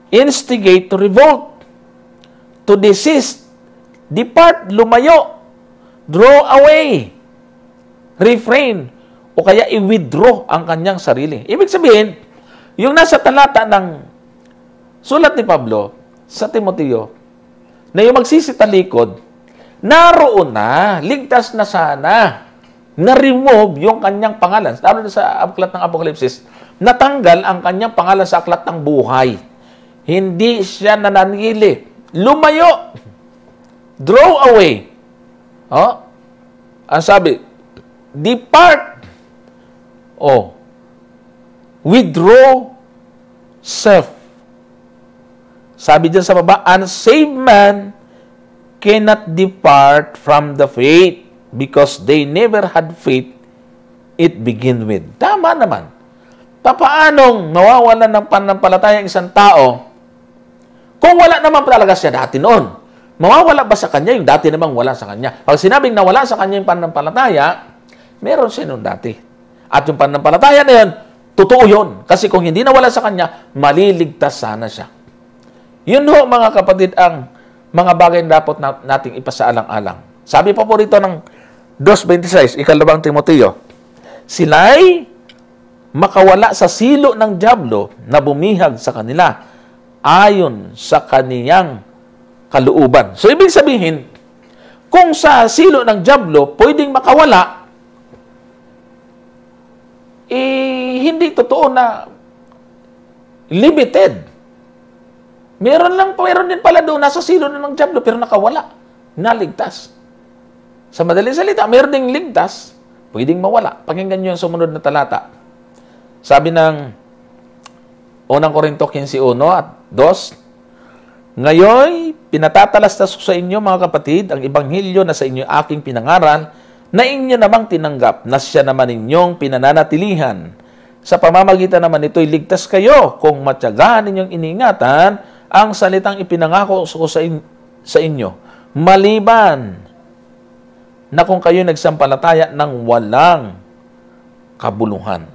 Speaker 1: instigate to revolt, to desist, depart, lumayo, draw away, refrain, o kaya i-withdraw ang kanyang sarili. Ibig sabihin, yung nasa talata ng sulat ni Pablo sa Timoteo, na yung magsisitalikod, naroon na, ligtas na sana, na-remove yung kanyang pangalan. Lalo na sa aklat ng Apokalipsis, natanggal ang kanyang pangalan sa aklat ng buhay. Hindi siya nananili. Lumayo. Draw away. Oh? Ang sabi, depart. Oh. Withdraw self. Sabi dyan sa baba, unsaved man cannot depart from the faith because they never had faith it begin with. Tama naman. Papaanong mawawalan ng pananampalataya ang isang tao kung wala naman talaga siya dati noon? Mawawala ba sa kanya yung dati namang wala sa kanya? Pag sinabing nawala sa kanya yung pananampalataya, meron siya noon dati. At yung pananampalataya na yun, totoo yun. Kasi kung hindi nawala sa kanya, maliligtas sana siya. Yun ho, mga kapatid, ang mga bagay na dapat nating ipasaalang-alang. Sabi pa po rito ng 2:26, ikalawang Timoteo, sila'y makawala sa silo ng dyablo na bumihag sa kanila ayon sa kaniyang kalooban. So, ibig sabihin, kung sa silo ng dyablo pwedeng makawala, hindi totoo na limited. Meron din pala doon, nasa silo na ng dyablo, pero nakawala, naligtas. Sa madaling salita, meron ding ligtas, pwedeng mawala. Pakinggan nyo yung sumunod na talata. Sabi ng 1 Corinto 15:1 at 2, ngayon, pinatatalastas ko sa inyo, mga kapatid, ang ebanghelyo na sa inyo aking pinangaral, na inyo namang tinanggap, na siya naman inyong pinananatilihan. Sa pamamagitan naman ito'y ligtas kayo kung matyagaan ninyong iniingatan ang salitang ipinangako ko sa inyo, maliban na kung kayo nagsampalataya ng walang kabuluhan.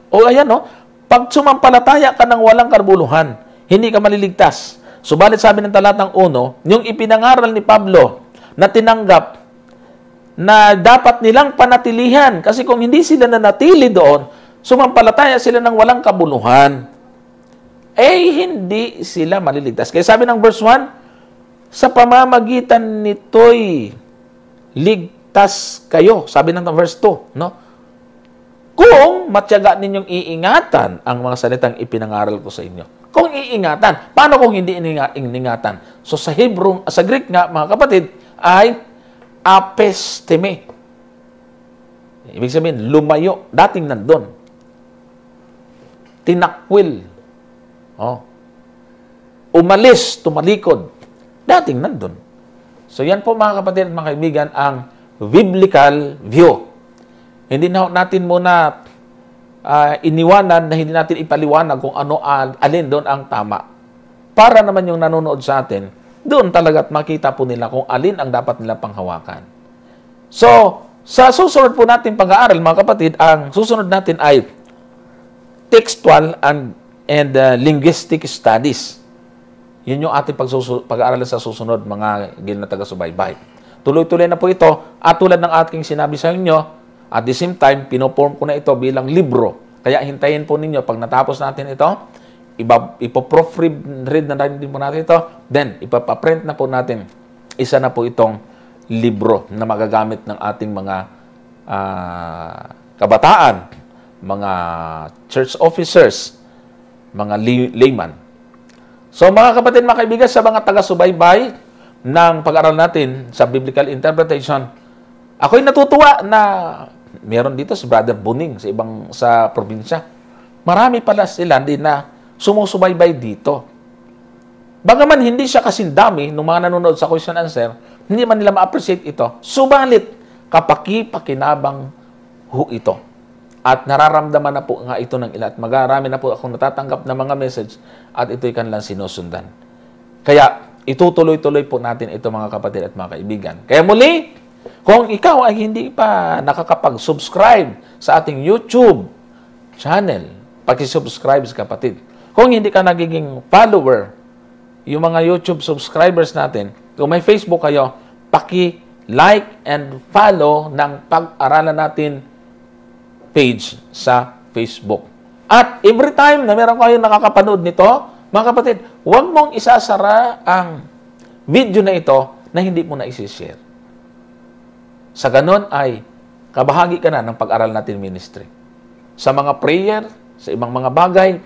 Speaker 1: O ayan, no? Pag sumampalataya ka ng walang kabuluhan, hindi ka maliligtas. Subalit sabi ng talatang 1, yung ipinangaral ni Pablo na tinanggap na dapat nilang panatilihan. Kasi kung hindi sila nanatili doon, sumampalataya sila ng walang kabuluhan, hindi sila maliligtas. Kaya sabi ng verse 1, sa pamamagitan nito'y ligtas kayo. Sabi ng verse 2, no? Kung matyaga ninyong iingatan ang mga salitang ipinangaral ko sa inyo. Kung iingatan. Paano kung hindi iingatan? So sa Greek nga, mga kapatid, ay apesteme. Ibig sabihin, lumayo. Dating nandun. Tinakwil. Umalis, tumalikod. Dating nandun. So yan po, mga kapatid at mga kaibigan, ang biblical view. Hindi na natin muna iniwanan na hindi natin ipaliwanag kung alin doon ang tama. Para naman yung nanonood sa atin, doon talaga at makita po nila kung alin ang dapat nila panghawakan. So, sa susunod po natin pag-aaral, mga kapatid, ang susunod natin ay textual and linguistic studies. Yun yung ating pag-aaral sa susunod, mga gil na taga-subaybay. Tuloy-tuloy na po ito. At tulad ng aking sinabi sa inyo, at the same time, pinoform ko na ito bilang libro. Kaya hintayin po ninyo, pag natapos natin ito, ipo-proofread na rin po natin ito, then ipapaprint na po natin. Isa na po itong libro na magagamit ng ating mga kabataan, mga church officers, mga layman. So mga kapatid, mga kaibigan, sa mga taga-subaybay ng pag-aaral natin sa biblical interpretation, ako'y natutuwa na meron dito si Brother Buning sa probinsya. Marami pala sila din na sumusubaybay dito. Bagaman hindi siya kasing dami ng mga nanonood sa question answer, hindi man nila ma-appreciate ito. Subalit, kapaki-pakinabang ito. At nararamdaman na po nga ito ng ilan. Magarami na po akong natatanggap na mga message at ito'y kanilang sinusundan. Kaya, itutuloy-tuloy po natin ito mga kapatid at mga kaibigan. Kaya muli, kung ikaw ay hindi pa nakakapag-subscribe sa ating YouTube channel, paki-subscribe sa kapatid. Kung hindi ka nagiging follower, yung mga YouTube subscribers natin, kung may Facebook kayo, paki-like and follow ng Pag-aralan Natin page sa Facebook. At every time na meron kayong nakakapanood nito, mga kapatid, huwag mong isasara ang video na ito na hindi mo na isi-share. Sa ganon ay kabahagi ka na ng Pag-aralan Natin Ministry. Sa mga prayer, sa ibang mga bagay,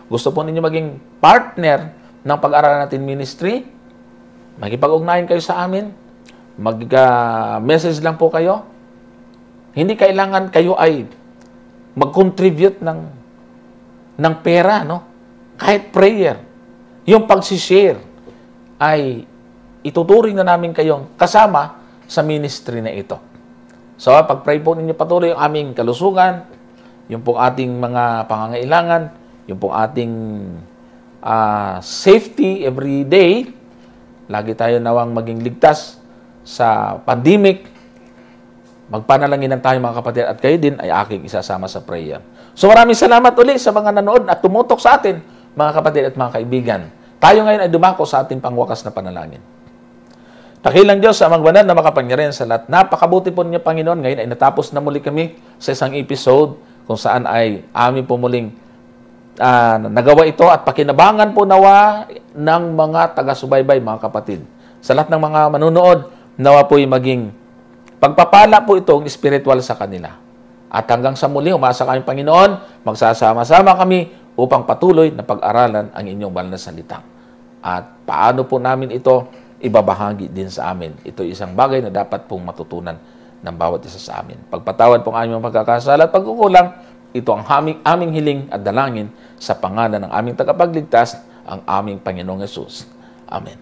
Speaker 1: gusto po ninyo maging partner ng Pag-aralan Natin Ministry, makipag-ugnayan kayo sa amin, mag-message lang po kayo. Hindi kailangan kayo ay mag-contribute ng pera, no? Kahit prayer. Yung pag-share ay ituturing na namin kayong kasama sa ministry na ito. So, pag-pray po ninyo patuloy yung aming kalusugan, yung pong ating mga pangangailangan, yung pong ating safety every day. Lagi tayo nawang maging ligtas sa pandemic. Magpanalangin tayo mga kapatid at kayo din ay aking isasama sa prayer. So maraming salamat uli sa mga nanood at tumutok sa atin mga kapatid at mga kaibigan. Tayo ngayon ay dumako sa ating pangwakas na panalangin. Dakilang Diyos sa amang banal na makapangyarihan sa lahat. Napakabuti po niyo, Panginoon. Ngayon ay natapos na muli kami sa isang episode kung saan ay amin po muling nagawa ito at pakinabangan po nawa ng mga taga-subaybay, mga kapatid. Sa lahat ng mga manunood, nawa po yung maging pagpapala po itong spiritual sa kanila. At hanggang sa muli, umasa kami, Panginoon, magsasama-sama kami upang patuloy na pag-aralan ang inyong banal na salita. At paano po namin ito ibabahagi din sa amin. Ito isang bagay na dapat pong matutunan ng bawat isa sa amin. Pagpatawad po ang aming pagkakasala at pagkukulang, ito ang aming hiling at dalangin sa pangalan ng aming tagapagligtas, ang aming Panginoong Hesus. Amen.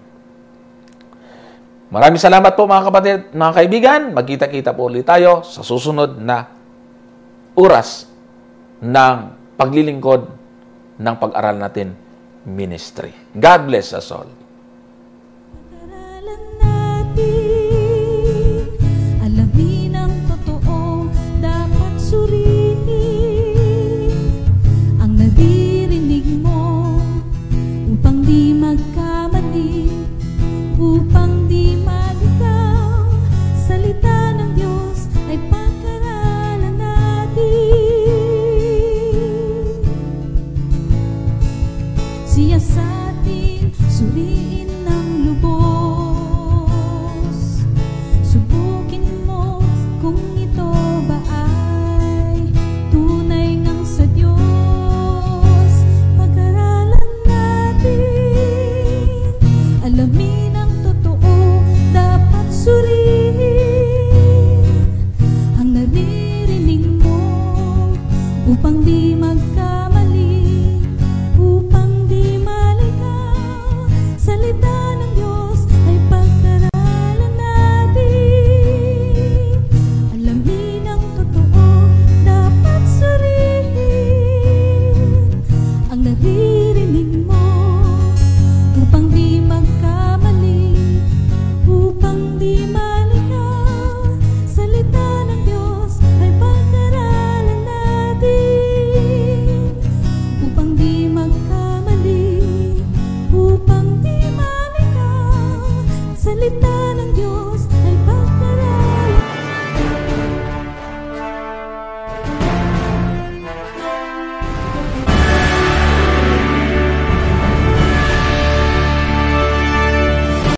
Speaker 1: Maraming salamat po mga kapatid, mga kaibigan. Magkita-kita po ulit tayo sa susunod na oras ng paglilingkod ng Pag-aralan Natin Ministry. God bless us all.
Speaker 2: Pag-aralan natin, alamin ang totoo, dapat suriin ang naririnig mo upang di magkamali, upang di maligaw. Salita ng Diyos ay pag-aralan natin. Siya sa atin suriin ng lubos. Subukin mo kung ito ba ay tunay ngang sa Diyos. Pag-aralan natin, alamin ang totoo, dapat suriin ang naririnig mo upang di magkamali, upang di maligaw. Salita ng Diyos ay pag-aralan natin. Alamin ang totoo, dapat suriin ang naririnig mo upang di magkamali, upang di maligaw. Salita ng Diyos ay pag-aralan natin upang di magkamali, upang di maligaw. Salita ng Diyos